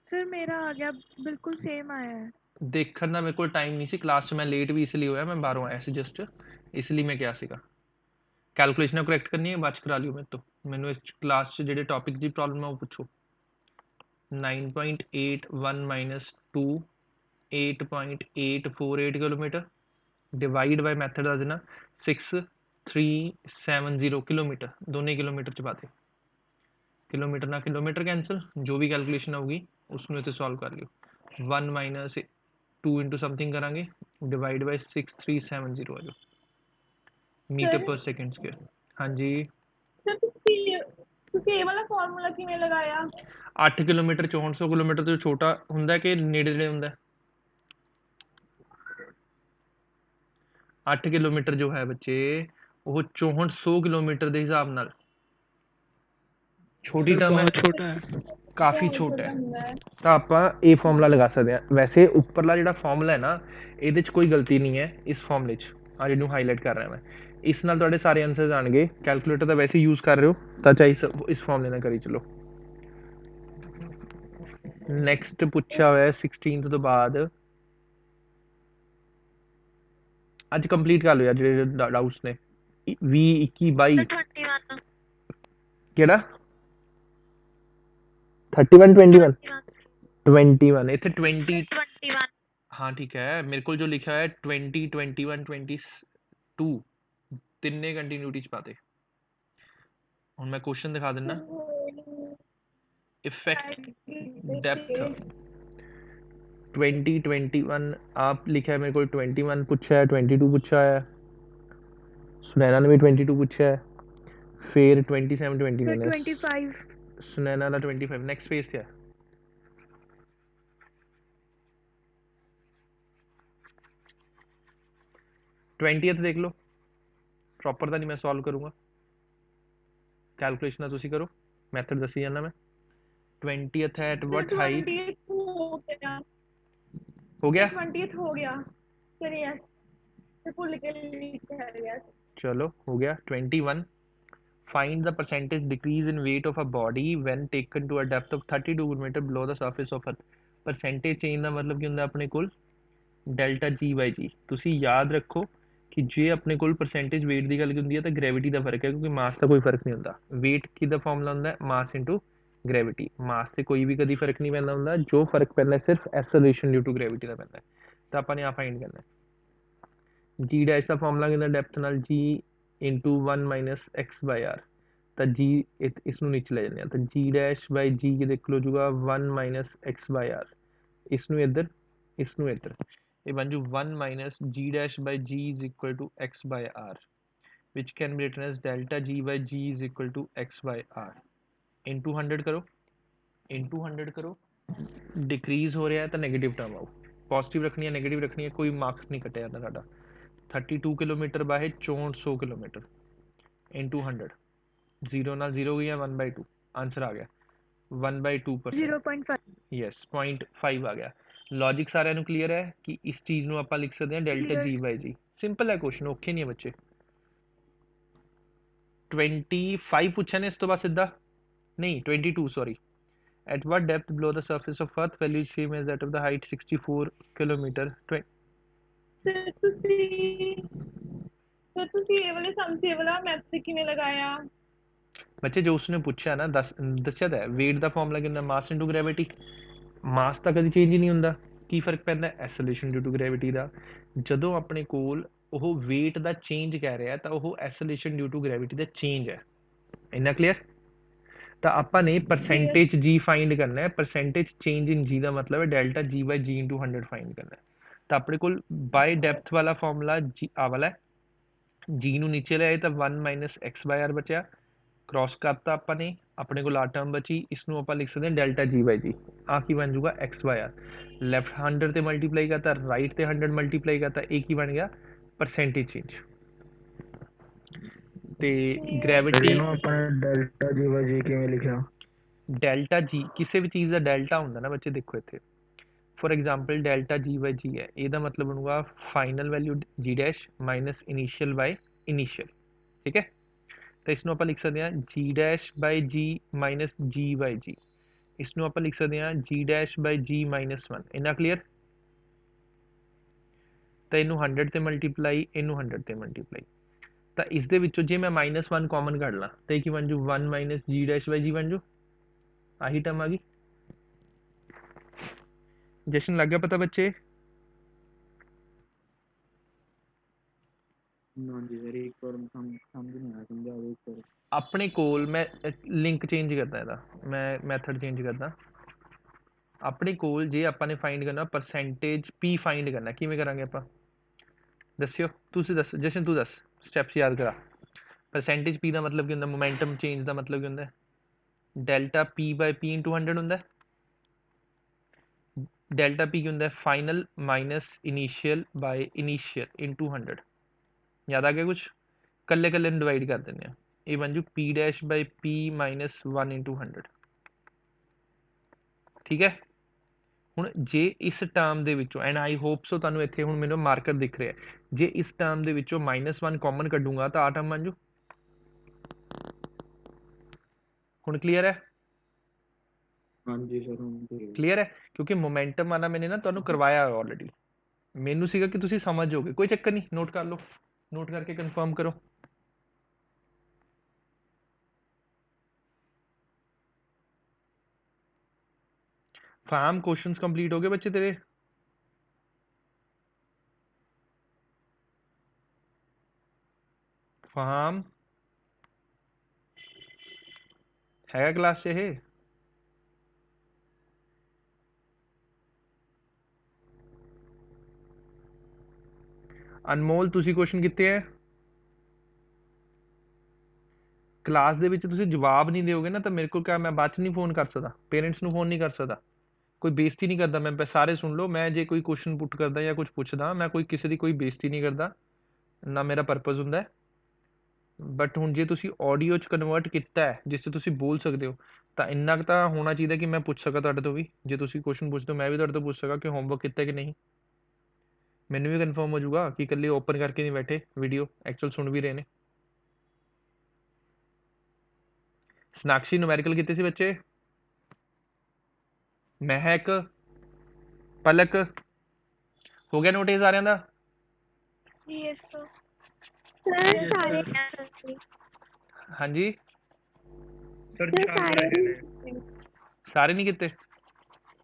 सर मेरा आ गया, बिल्कुल सेम आया है। ਦੇਖਣ ਦਾ ਮੇਰੇ ਕੋਲ ਟਾਈਮ ਨਹੀਂ ਸੀ, ਕਲਾਸ 'ਚ ਮੈਂ ਲੇਟ ਵੀ ਇਸ ਲਈ ਹੋਇਆ, ਮੈਂ ਬਾਹਰੋਂ ਆਇਆ ਸੀ ਜਸਟ, ਇਸ ਲਈ ਮੈਂ ਕਿਹਾ ਸੀਗਾ ਕੈਲਕੂਲੇਸ਼ਨਾਂ ਕਰੈਕਟ ਕਰਨੀ ਹੈ, ਬਾਅਦ 'ਚ ਕਰਾ ਲਿਓ ਮੇਰੇ ਤੋਂ। ਮੈਨੂੰ ਇਸ ਕਲਾਸ 'ਚ ਜਿਹੜੇ ਟੌਪਿਕ ਦੀ ਪ੍ਰੋਬਲਮ ਹੈ ਉਹ ਪੁੱਛੋ। 9.81 minus 2 8.848 kilometre divide by method ਦੱਸ ਦੇਣਾ 6370 ਕਿਲੋਮੀਟਰ, ਦੋਨੇ ਕਿਲੋਮੀਟਰ 'ਚ ਪਾਤੇ। ਕਿਲੋਮੀਟਰ ਨਾਲ ਕਿਲੋਮੀਟਰ ਕੈਂਸਲ, ਜੋ ਵੀ ਕੈਲਕੂਲੇਸ਼ਨ ਆਊਗੀ ਉਸਨੂੰ ਇੱਥੇ ਸੋਲਵ ਕਰ ਲਿਓ। 1 ਮਾਈਨਸ 2 ਇੰਟੂ ਸਮਥਿੰਗ ਕਰਾਂਗੇ ਡਿਵਾਈਡ ਬਾਈ 6370 ਆ ਜਾਓ ਮੀਟਰ ਪਰ ਸੈਕਿੰਡ ਸਕੁਅਰ। ਹਾਂਜੀ ਸਰ ਤੁਸੀਂ ਇਹ ਵਾਲਾ ਫਾਰਮੂਲਾ ਕਿਵੇਂ ਲਗਾਇਆ? 8 ਕਿਲੋਮੀਟਰ 6400 ਕਿਲੋਮੀਟਰ ਤੋਂ ਛੋਟਾ ਹੁੰਦਾ ਕਿ ਨੇੜੇ ਨੇੜੇ ਹੁੰਦਾ? 8 ਕਿਲੋਮੀਟਰ ਜੋ ਹੈ ਬੱਚੇ ਉਹ 6400 ਕਿਲੋਮੀਟਰ ਦੇ ਹਿਸਾਬ ਨਾਲ ਛੋਟੀ सर ਟਰਮ ਹੈ, बहुत छोटा है। ਕਾਫੀ ਬਹੁਤ ਛੋਟਾ ਛੋਟਾ ਹੈ। ਹੁੰਦਾ ਹੈ। ਤਾਂ ਆਪਾਂ ਇਹ ਫਾਰਮੂਲਾ ਲਗਾ ਸਕਦੇ ਹਾਂ। ਵੈਸੇ ਉੱਪਰਲਾ ਜਿਹੜਾ ਫਾਰਮੂਲਾ ਹੈ ਨਾ ਇਹਦੇ 'ਚ ਕੋਈ ਗਲਤੀ ਨਹੀਂ ਹੈ ਇਸ ਫਾਰਮੂਲੇ 'ਚ, ਆ ਜਿਹਨੂੰ ਹਾਈਲਾਈਟ ਕਰ ਰਿਹਾ ਮੈਂ। ਇਸ ਨਾਲ ਤੁਹਾਡੇ ਸਾਰੇ ਆਨਸਰਸ ਆਣਗੇ। ਕੈਲਕੂਲੇਟਰ ਤਾਂ ਵੈਸੇ ਯੂਜ਼ ਕਰ ਰਹੇ ਹੋ ਤਾਂ ਚਾਹੇ ਇਸ ਫਾਰਮੂਲੇ ਨਾਲ ਕਰੀ ਚਲੋ। ਨੈਕਸਟ ਪੁੱਛਿਆ ਹੋਇਆ 16th ਤੋਂ ਬਾਅਦ ਅੱਜ ਕੰਪਲੀਟ ਕਰ ਲਓ ਯਾਰ ਜਿਹੜੇ ਡਾਊਟਸ ਨੇ। 20 21 22 21 ਕਿਹੜਾ 31 21 21 21 ਇੱਥੇ 20 21 हाँ ठीक है, मेरे को जो लिखा है 20 21 22 ਤਿੰਨੇ ਕੰਟੀਨਿਊਟੀ ਚ ਪਾਤੇ। ਹੁਣ ਮੈਂ ਕੁਐਸਚਨ ਦਿਖਾ ਦਿੰਦਾ। इफेक्ट डेप्थ 20 21 आप लिखा है, मेरे को 21 पूछा है, 22 पूछा है, सुनैना ने भी 22 पूछा है, फिर 27 सर 21 है 25 सुनैना का 25। नेक्स्ट पेज क्या है? ट्वेंटीएथ देख लो, प्रॉपर ਤਾਂ ਨਹੀਂ ਮੈਂ ਸੋਲਵ ਕਰੂੰਗਾ, ਕੈਲਕੂਲੇਸ਼ਨ ਤੁਸੀਂ ਕਰੋ, ਮੈਥਡ ਦੱਸੀ ਜਾਂਦਾ ਮੈਂ। 20th है एट व्हाट हाइट? हो गया 20th हो गया सर, यस से भूल के लिखा गया। चलो हो गया। 21 find the percentage decrease in weight of a body when taken to a depth of 32 km below the surface of earth। percentage change ਦਾ ਮਤਲਬ ਕੀ ਹੁੰਦਾ ਆਪਣੇ ਕੋਲ? ਡੈਲਟਾ ਜੀ ਬਾਈ ਜੀ। ਤੁਸੀਂ ਯਾਦ ਰੱਖੋ ਕਿ ਜੇ ਆਪਣੇ ਕੋਲ ਪਰਸੈਂਟੇਜ weight ਦੀ ਗੱਲ ਹੁੰਦੀ ਹੈ ਤਾਂ ਗ੍ਰੈਵਿਟੀ ਦਾ ਫਰਕ ਹੈ, ਕਿਉਂਕਿ ਮਾਸ ਦਾ ਕੋਈ ਫਰਕ ਨਹੀਂ ਹੁੰਦਾ। weight ਕਿਹਦਾ ਫਾਰਮੂਲਾ ਹੁੰਦਾ ਹੈ? ਮਾਸ ਇਨਟੂ ਗ੍ਰੈਵਿਟੀ। ਮਾਸ ਤੇ ਕੋਈ ਵੀ ਕਦੀ ਫਰਕ ਨਹੀਂ ਪੈਂਦਾ ਹੁੰਦਾ, ਜੋ ਫਰਕ ਪੈਂਦਾ ਸਿਰਫ ਐਸਲਰੇਸ਼ਨ ਡਿਊ ਟੂ ਗ੍ਰੈਵਿਟੀ ਦਾ ਪੈਂਦਾ। ਤਾਂ ਆਪਾਂ ਨੇ ਆ ਫਾਈਂਡ ਕਰਨਾ। ਜੀ ਡੈਸ਼ ਦਾ ਫਾਰਮੂਲਾ ਕਿੰਨਾ? ਡੈਪਥ ਨਾਲ ਜੀ into 1 minus X by R. ਤਾਂ ਜੀ ਇਸ ਨੂੰ ਨੀਚੇ ਲੈ ਜਾਂਦੇ ਆ, ਤਾਂ ਜੀ ਡੈਸ਼ ਬਾਈ ਜੀ ਦੇਖ ਲਓ ਜੂਗਾ 1 ਮਾਈਨਸ ਐਕਸ ਬਾਈ ਆਰ। ਇਸ ਨੂੰ ਇੱਧਰ, ਇਸ ਨੂੰ ਇੱਧਰ, ਇਹ ਬਣ ਜੂ 1 ਮਾਈਨਸ ਜੀ dash by g is equal to x by r, which can be written as delta g by g is equal to x by r into 100 करो, into 100 करो। डिक्रीज हो रहा है तो नेगेटिव टर्म आऊ, पॉजिटिव रखनी है नेगेटिव रखनी है, कोई मार्क्स नहीं कटे जाता साडा। 32 kilometre bye 6400 kilometre into 100, zero ना जीरो गई 1/2, आंसर आ गया 1/2%। 0.5 यस 0.5 आ गया। लॉजिक सारे क्लियर है कि इस चीज़ ਨੂੰ ਆਪਾਂ ਲਿਖ ਸਕਦੇ ਹਾਂ delta g by g। Simple है क्वेश्चन, औखे नहीं है बच्चे। 25 पूछा ने इस तो बाद सीधा नहीं 22 sorry. at what depth below the surface of earth value is same as that of the height 64 kilometer sir ਤੁਸੀਂ ਇਹ ਵਾਲੇ ਸਮਝੇ ਵਾਲਾ ਮੈਥਡ ਕਿਵੇਂ ਲਗਾਇਆ? बच्चे जो उसने पूछा ना दस्या था वेट का फॉर्मूला कि मास इंटू ग्रेविटी। मास ਤਾਂ ਕਦੀ ਚੇਂਜ ਹੀ ਨਹੀਂ ਹੁੰਦਾ, ਕੀ ਫਰਕ ਪੈਂਦਾ? ਐਸਲੇਸ਼ਨ ਡਿਊ ਟੂ ਗ੍ਰੈਵਿਟੀ ਦਾ। ਜਦੋਂ ਆਪਣੇ ਕੋਲ ਉਹ weight ਦਾ ਚੇਂਜ ਕਹਿ ਰਿਹਾ ਤਾਂ ਉਹ ਐਸਲੇਸ਼ਨ ਡਿਊ ਟੂ ਗ੍ਰੈਵਿਟੀ ਦਾ ਚੇਂਜ ਹੈ। ਇੰਨਾ ਕਲੀਅਰ? ਤਾਂ ਆਪਾਂ ਨੇ ਪਰਸੈਂਟੇਜ ਜੀ ਫਾਈਂਡ ਕਰਨਾ ਹੈ। ਪਰਸੈਂਟੇਜ ਚੇਂਜ ਇਨ ਜੀ ਦਾ ਮਤਲਬ ਹੈ ਡੈਲਟਾ ਜੀ ਬਾਈ ਜੀ ਇੰਟੂ 100 ਫਾਈਂਡ ਕਰਨਾ ਹੈ। ਤਾਂ ਆਪਣੇ ਕੋਲ ਬਾਈ ਡੈਪਥ ਵਾਲਾ ਫਾਰਮੂਲਾ ਜੀ ਆ ਵਾਲਾ ਹੈ, ਜੀ ਨੂੰ ਨੀਚੇ ਲਿਆਏ ਤਾਂ 1 ਮਾਈਨਸ ਐਕਸ ਬਾਈ ਆਰ ਬਚਿਆ, क्रॉस करता ਆਪਾਂ ਨੇ, ਆਪਣੇ ਕੋਲ ਆ ਟਰਮ ਬਚੀ, ਇਸ ਨੂੰ ਆਪਾਂ ਲਿਖ ਸਕਦੇ ਹਾਂ ਡੈਲਟਾ ਜੀ ਬਾਈ ਜੀ। ਆ ਕੀ ਬਣ ਜਾਊਗਾ ਐਕਸ ਬਾਈ ਆਰ। ਲੈਫਟ 100 ਤੇ ਮਲਟੀਪਲਾਈ ਕਰਤਾ, ਰਾਈਟ ਤੇ 100 ਮਲਟੀਪਲਾਈ ਕਰਤਾ, ਇਹ ਕੀ ਬਣ ਗਿਆ? Percentage change. ਤੇ ਗ੍ਰੈਵਿਟੀ ਇਹਨੂੰ ਆਪਾਂ ਡੈਲਟਾ ਜੀ ਬਾਈ ਜੀ ਕਿਵੇਂ ਲਿਖਿਆ? ਡੈਲਟਾ ਜੀ ਕਿਸੇ ਵੀ ਚੀਜ਼ ਦਾ ਡੈਲਟਾ ਹੁੰਦਾ ਨਾ ਬੱਚੇ, ਦੇਖੋ ਇੱਥੇ for example delta g by g है, ਇਹਦਾ ਮਤਲਬ ਬਣੂਗਾ final value g dash minus initial by initial. ਠੀਕ ਹੈ, ਤਾਂ ਇਸ ਨੂੰ ਆਪਾਂ ਲਿਖ ਸਕਦੇ ਹਾਂ ਜੀ ਡੈਸ਼ ਬਾਈ ਜੀ ਮਾਈਨਸ ਜੀ ਬਾਈ ਜੀ। ਇਸ ਨੂੰ ਆਪਾਂ ਲਿਖ ਸਕਦੇ ਹਾਂ ਜੀ ਡੈਸ਼ ਬਾਈ ਜੀ ਮਾਈਨਸ 1। ਇੰਨਾ ਕਲੀਅਰ? ਤਾਂ ਇਹਨੂੰ 100 ਤੇ ਮਲਟੀਪਲਾਈ, ਇਹਨੂੰ 100 ਤੇ ਮਲਟੀਪਲਾਈ, ਤਾਂ ਇਸ ਦੇ ਵਿੱਚੋਂ ਜੇ ਮੈਂ -1 ਕਾਮਨ ਕੱਢ ਲਾਂ ਤਾਂ ਇਹ ਕੀ ਬਣ ਜੂ 1 ਮਾਈਨਸ ਜੀ ਡੈਸ਼ ਬਾਈ ਜੀ ਬਣ ਜੂ। ਆਹੀ ਟਰਮ ਆ ਗਈ। जशन लग गया पता बच्चे? अपने कोल मैं लिंक चेंज करता है, मैं मैथड चेंज करता। अपने कोल जे आपां ने फाइंड करना परसेंटेज पी फाइंड करना, किवें करांगे आपां? दस्सियो, तुसीं दस जशन, तू दस स्टैप्स याद करा। परसेंटेज पी का मतलब की होंदा? मोमेंटम चेंज का मतलब की होंदा? Delta p by p into 100 होंदा। डेल्टा पी की होंदा final minus initial by initial into 100। याद आ गया कुछ? कल्ले कल्ले ਨੂੰ ਡਿਵਾਈਡ ਕਰ ਦਿੰਦੇ ਆ, ਇਹ ਬਣ ਜੂ p ਡੈਸ਼ ਬਾਈ p ਮਾਈਨਸ 1 ਇੰਟੂ 100। ਠੀਕ ਹੈ, ਹੁਣ ਜੇ ਇਸ ਟਰਮ ਦੇ ਵਿੱਚੋਂ, ਐਂਡ ਆਈ ਹੋਪ ਸੋ ਤੁਹਾਨੂੰ ਇੱਥੇ ਹੁਣ ਮੈਨੂੰ ਮਾਰਕਰ ਦਿਖ ਰਿਹਾ, ਜੇ ਇਸ ਟਰਮ ਦੇ ਵਿੱਚੋਂ -1 ਕਾਮਨ ਕੱਢੂੰਗਾ ਤਾਂ ਆ ਟਰਮ ਬਣ ਜੂ। ਹੁਣ ਕਲੀਅਰ ਹੈ? ਹਾਂਜੀ ਸਰ ਹੁਣ ਕਲੀਅਰ ਹੈ, ਕਿਉਂਕਿ ਮੋਮੈਂਟਮ ਵਾਲਾ ਮੈंने ਨਾ ਤੁਹਾਨੂੰ ਕਰਵਾਇਆ ਆਲਰੇਡੀ, ਮੈਨੂੰ ਸੀਗਾ ਕਿ ਤੁਸੀਂ ਸਮਝ ਜਾਓਗੇ। ਕੋਈ ਚੱਕਰ ਨਹੀਂ, ਨੋਟ ਕਰ ਲਓ, ਨੋਟ ਕਰਕੇ ਕਨਫਰਮ ਕਰੋ। फार्म क्वेश्चंस कंप्लीट हो गए बच्चे तेरे? फार्म है क्लास से है? ਅਨਮੋਲ ਤੁਸੀਂ ਕੁਐਸਚਨ ਕੀਤੇ ਹੈ? ਕਲਾਸ ਦੇ ਵਿੱਚ ਤੁਸੀਂ ਜਵਾਬ ਨਹੀਂ ਦਿਓਗੇ ਨਾ ਤਾਂ ਮੇਰੇ ਕੋਲ ਕਿਆ, ਮੈਂ ਬਾਅਦ ਚ ਨਹੀਂ ਫੋਨ ਕਰ ਸਕਦਾ, ਪੇਰੈਂਟਸ ਨੂੰ ਫੋਨ ਨਹੀਂ ਕਰ ਸਕਦਾ, ਕੋਈ ਬੇਇੱਜ਼ਤੀ ਨਹੀਂ ਕਰਦਾ ਮੈਂ। ਸਾਰੇ ਸੁਣ ਲਓ, ਮੈਂ ਜੇ ਕੋਈ ਕੁਐਸਚਨ ਪੁੱਟ ਕਰਦਾ ਜਾਂ ਕੁਝ ਪੁੱਛਦਾ, ਮੈਂ ਕੋਈ ਕਿਸੇ ਦੀ ਕੋਈ ਬੇਇੱਜ਼ਤੀ ਨਹੀਂ ਕਰਦਾ, ਨਾ ਮੇਰਾ ਪਰਪਸ ਹੁੰਦਾ ਹੈ। ਬਟ ਹੁਣ ਜੇ ਤੁਸੀਂ ਆਡੀਓ ਚ ਕਨਵਰਟ ਕੀਤਾ ਹੈ ਜਿਸ 'ਚ ਤੁਸੀਂ ਬੋਲ ਸਕਦੇ ਹੋ, ਤਾਂ ਇੰਨਾ ਕੁ ਤਾਂ ਹੋਣਾ ਚਾਹੀਦਾ ਕਿ ਮੈਂ ਪੁੱਛ ਸਕਾਂ ਤੁਹਾਡੇ ਤੋਂ ਵੀ। ਜੇ ਤੁਸੀਂ ਕੁਐਸਚਨ ਪੁੱਛਦੇ ਹੋ ਮੈਂ ਵੀ ਤੁਹਾਡੇ ਤੋਂ ਪੁੱਛ ਸਕਾਂ ਕਿ ਹੋਮਵਰਕ ਕੀਤਾ ਕਿ ਨਹੀਂ। ਮੈਨੂੰ ਵੀ ਕਨਫਰਮ ਹੋ ਜਾਊਗਾ ਕਿ ਇਕੱਲੇ ਓਪਨ ਕਰਕੇ ਨਹੀਂ ਬੈਠੇ, ਵੀਡੀਓ ਐਕਚੁਅਲ ਸੁਣ ਵੀ ਰਹੇ ਨੇ। ਸਨਾਕਸ਼ੀ ਨੂਮੈਰੀਕਲ ਕੀਤੇ ਸੀ ਬੱਚੇ? ਮਹਿਕ, ਪਲਕ, ਹੋ ਗਿਆ ਨੋਟਿਸ ਸਾਰਿਆਂ ਦਾ? Yes sir. ਸਰ Yes, ਸਾਰੇ sir. ਹਾਂਜੀ, ਸਰ ਸਰ ਚੱਲ ਸਾਰੇ ਰਹੇ ਨੇ। ਸਾਰੇ ਨਹੀਂ ਕੀਤੇ?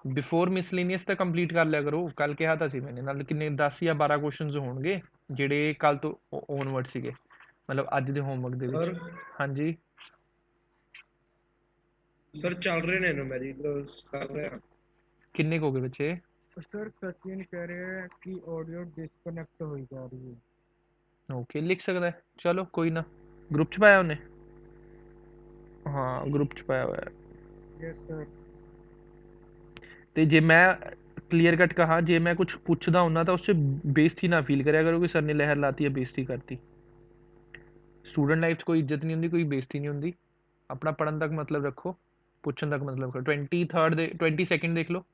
ਬਿਫੋਰ ਮਿਸਲੀਨੀਅਸ ਤਾਂ ਕੰਪਲੀਟ ਕਰ ਲਿਆ ਕਰੋ। ਕੱਲ ਕਿਹਾ ਤਾਂ ਸੀ ਮੈंने, ਨਾਲ ਕਿੰਨੇ 10 ਜਾਂ 12 ਕੁਐਸਚਨਸ ਹੋਣਗੇ ਜਿਹੜੇ ਕੱਲ ਤੋਂ ਔਨਵਰਡ ਸੀਗੇ, ਮਤਲਬ ਅੱਜ ਦੇ ਹੋਮਵਰਕ ਦੇ ਸਰ ਵਿੱਚ। ਹਾਂਜੀ ਸਰ ਚੱਲ ਰਹੇ ਨੇ ਨੂਮੈਰਿਕਲਸ ਕਰ ਰਿਹਾ। ਕਿੰਨੇ ਕੁ ਹੋ ਗਏ ਬੱਚੇ? सर सचिन कह रहे हैं कि ऑडियो डिस्कनेक्ट हो जा रही है। ਓਕੇ, ਲਿਖ ਸਕਦਾ ਹੈ, ਚਲੋ ਕੋਈ ਨਾ। ਗਰੁੱਪ ਚ ਪਾਇਆ ਉਹਨੇ? ਹਾਂ ਗਰੁੱਪ ਚ ਪਾਇਆ ਹੋਇਆ ਹੈ। Yes sir. ਤੇ ਜੇ ਮੈਂ ਕਲੀਅਰ ਕੱਟ ਕਹਾ, ਜੇ ਮੈਂ ਕੁਝ ਪੁੱਛਦਾ ਹੁੰਦਾ ਤਾਂ ਉਸ 'ਚ ਬੇਇੱਜ਼ਤੀ ਨਾ ਫੀਲ ਕਰਿਆ ਕਰੋ ਕਿ ਸਰ ਨੇ ਲਹਿਰ ਲਾਤੀ ਹੈ, ਬੇਇੱਜ਼ਤੀ ਕਰਤੀ। ਸਟੂਡੈਂਟ ਲਾਈਫ 'ਚ ਕੋਈ ਇੱਜ਼ਤ ਨਹੀਂ ਹੁੰਦੀ, ਕੋਈ ਬੇਇੱਜ਼ਤੀ ਨਹੀਂ ਹੁੰਦੀ। ਆਪਣਾ ਪੜ੍ਹਨ ਤੱਕ ਮਤਲਬ ਰੱਖੋ, ਪੁੱਛਣ ਤੱਕ ਮਤਲਬ ਰੱਖੋ। 23rd ਦੇ 22nd ਦੇਖ ਲਓ,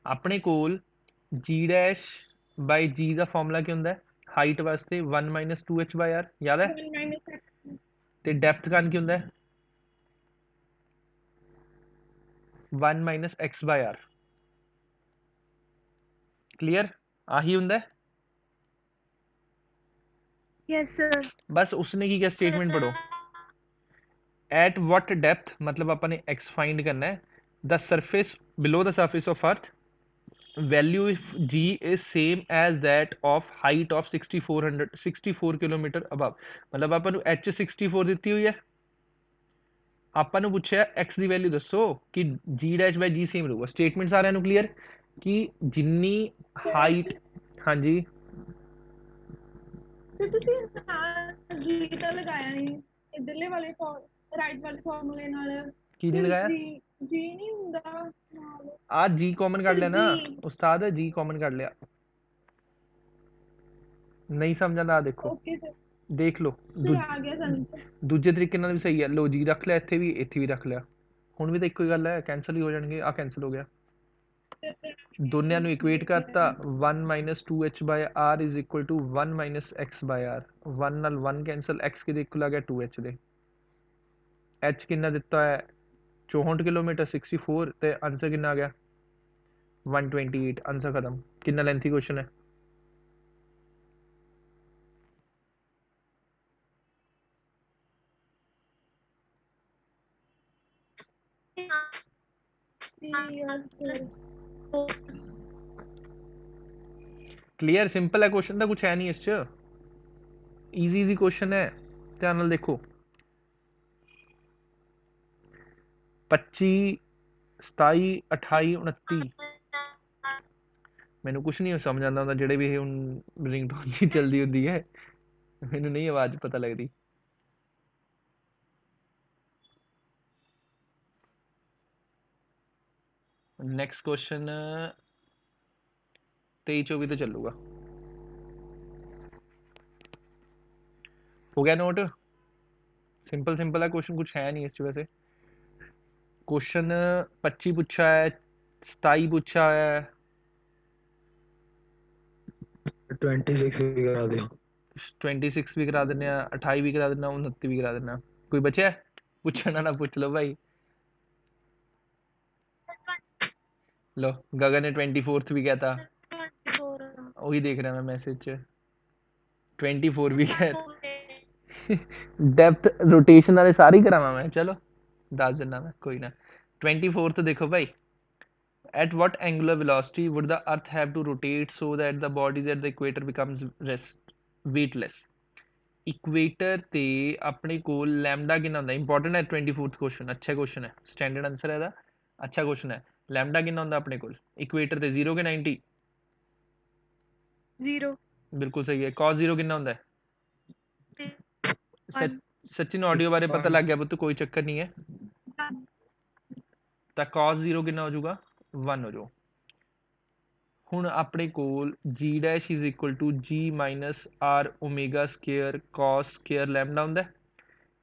ਆਪਣੇ ਕੋਲ ਜੀ ਡੈਸ਼ ਬਾਈ ਜੀ ਦਾ ਫਾਰਮੂਲਾ ਕੀ ਹੁੰਦਾ ਹੈ ਹਾਈਟ ਵਾਸਤੇ? 1 - 2h/r, ਯਾਦ ਹੈ? 1 ਤੇ ਡੈਪਥ ਕਾਨ ਕੀ ਹੁੰਦਾ ਹੈ? 1 - x/r। ਕਲੀਅਰ? ਆਹੀ ਹੁੰਦਾ ਹੈ। Yes sir. बस उसने की क्या स्टेटमेंट पढ़ो, एट वट डेप्थ, मतलब अपन ने x फाइंड करना है, the surface below the surface of earth value if g is same as that of height of 64 kilometre above. मतलब अपन h 64 दी हुई है, अपन पूछा x की वैल्यू दसो कि g dash by g same रहूगा। स्टेटमेंट सारे क्लीयर कि जिन्नी हाइट। हाँ जी ਸਰ ਤੁਸੀਂ ਜੀ ਤਾਂ ਲਗਾਇਆ ਨਹੀਂ ਇਧਰਲੇ ਵਾਲੇ ਰਾਈਟ ਵਾਲੇ ਫਾਰਮੂਲੇ ਨਾਲ। की नहीं ਫਿਰ लगाया? ਜੀ ਨਹੀਂ ਹੁੰਦਾ ਨਾਲ। आज जी कॉमन कर सर लिया ना जी। उस्ताद, जी कॉमन कर लिया। नहीं समझा ना, देखो ਓਕੇ ਸਰ। देख लो ਸਰ ਆ ਗਿਆ ਸਮਝ। ਦੂਜੇ ਤਰੀਕੇ ਨਾਲ ਵੀ ਸਹੀ ਹੈ। ਲੋ ਜੀ ਰੱਖ ਲਿਆ, ਇੱਥੇ ਵੀ ਰੱਖ ਲਿਆ। ਹੁਣ ਵੀ ਤਾਂ ਇੱਕੋ ਹੀ ਗੱਲ ਹੈ, ਕੈਂਸਲ ਹੀ ਹੋ ਜਾਣਗੇ। ਆ ਕੈਂਸਲ ਹੋ ਗਿਆ, ਦੋਨਿਆਂ ਨੂੰ ਇਕੁਏਟ ਕਰਤਾ। 1 - 2h/r is equal to 1 - x/r। 1 ਨਾਲ 1 ਕੈਂਸਲ, x ਕਿਹਦੇ ਇਕੁਅਲ ਆ ਗਿਆ 2h ਦੇ। h ਕਿੰਨਾ ਦਿੱਤਾ ਹੈ 64 ਕਿਲੋਮੀਟਰ 64, ਤੇ ਆਨਸਰ ਕਿੰਨਾ ਆ ਗਿਆ 128। ਆਨਸਰ ਖਤਮ। ਕਿੰਨਾ ਲੈਂਥੀ ਕੁਐਸਚਨ ਹੈ। Yes sir. ਕਲੀਅਰ? ਸਿੰਪਲ ਹੈ ਕੁਐਸਚਨ, ਤਾਂ ਕੁਛ ਹੈ ਨਹੀਂ ਇਸ 'ਚ, ਈਜ਼ੀ ਕੁਐਸਚਨ ਹੈ। ਧਿਆਨ ਨਾਲ ਦੇਖੋ, 25 27 28 29। ਮੈਨੂੰ ਕੁਛ ਨਹੀਂ ਸਮਝ ਆਉਂਦਾ ਹੁੰਦਾ, ਜਿਹੜੇ ਵੀ ਇਹ ਹੁਣ ਰਿੰਗਟੋਨ ਜੀ ਚੱਲਦੀ ਹੁੰਦੀ ਹੈ, ਮੈਨੂੰ ਨਹੀਂ ਆਵਾਜ਼ ਪਤਾ ਲੱਗਦੀ। ਨੈਕਸਟ ਕੁਐਸਚਨ 23 24 ਤੇ ਚੱਲੂਗਾ। हो गया नोट? सिंपल सिंपल है क्वेश्चन, कुछ है नहीं इस वैसे। क्वेश्चन 25 पूछा है, 27 पूछा है, 26 भी करा दिया। 26 भी करा देने, 28 भी करा देना, 29 भी करा देना। कोई बचा है पूछना? ना पूछ लो भाई। लो गगन ने 24th भी कहता, सर 24 वही देख रहा मैं मैसेज च 24 भी कह हो गए। डेप्थ रोटेशन वाले सारे ही करावा मैं, चलो दस देना मैं, कोई ना। 24th देखो भाई, at what angular velocity would the earth have to rotate so that the bodies at the equator becomes weightless? Equator ਤੇ ਆਪਣੇ ਕੋਲ ਲੈਮਡਾ ਕਿੰਨਾ ਹੁੰਦਾ? ਇੰਪੋਰਟੈਂਟ ਹੈ 24th क्वेश्चन, अच्छा क्वेश्चन है, स्टैंडर्ड आंसर है ਇਹਦਾ, अच्छा क्वेश्चन है। ਲੈਮਡਾ ਕਿੰਨਾ ਹੁੰਦਾ ਆਪਣੇ ਕੋਲ ਇਕੁਏਟਰ ਤੇ? 0 ਕੇ 90? 0 ਬਿਲਕੁਲ ਸਹੀ ਹੈ। cos 0 ਕਿੰਨਾ ਹੁੰਦਾ ਹੈ? 1 ਸਚਿਨ ਆਡੀਓ ਬਾਰੇ ਪਤਾ ਲੱਗ ਗਿਆ ਪੁੱਤ, ਕੋਈ ਚੱਕਰ ਨਹੀਂ ਹੈ। ਤਾਂ cos 0 ਕਿੰਨਾ ਹੋ ਜਾਊਗਾ? 1 ਹੋ ਜਾਊ। ਹੁਣ ਆਪਣੇ ਕੋਲ g dash is equal to g minus R omega square cos square lambda ਹੁੰਦਾ।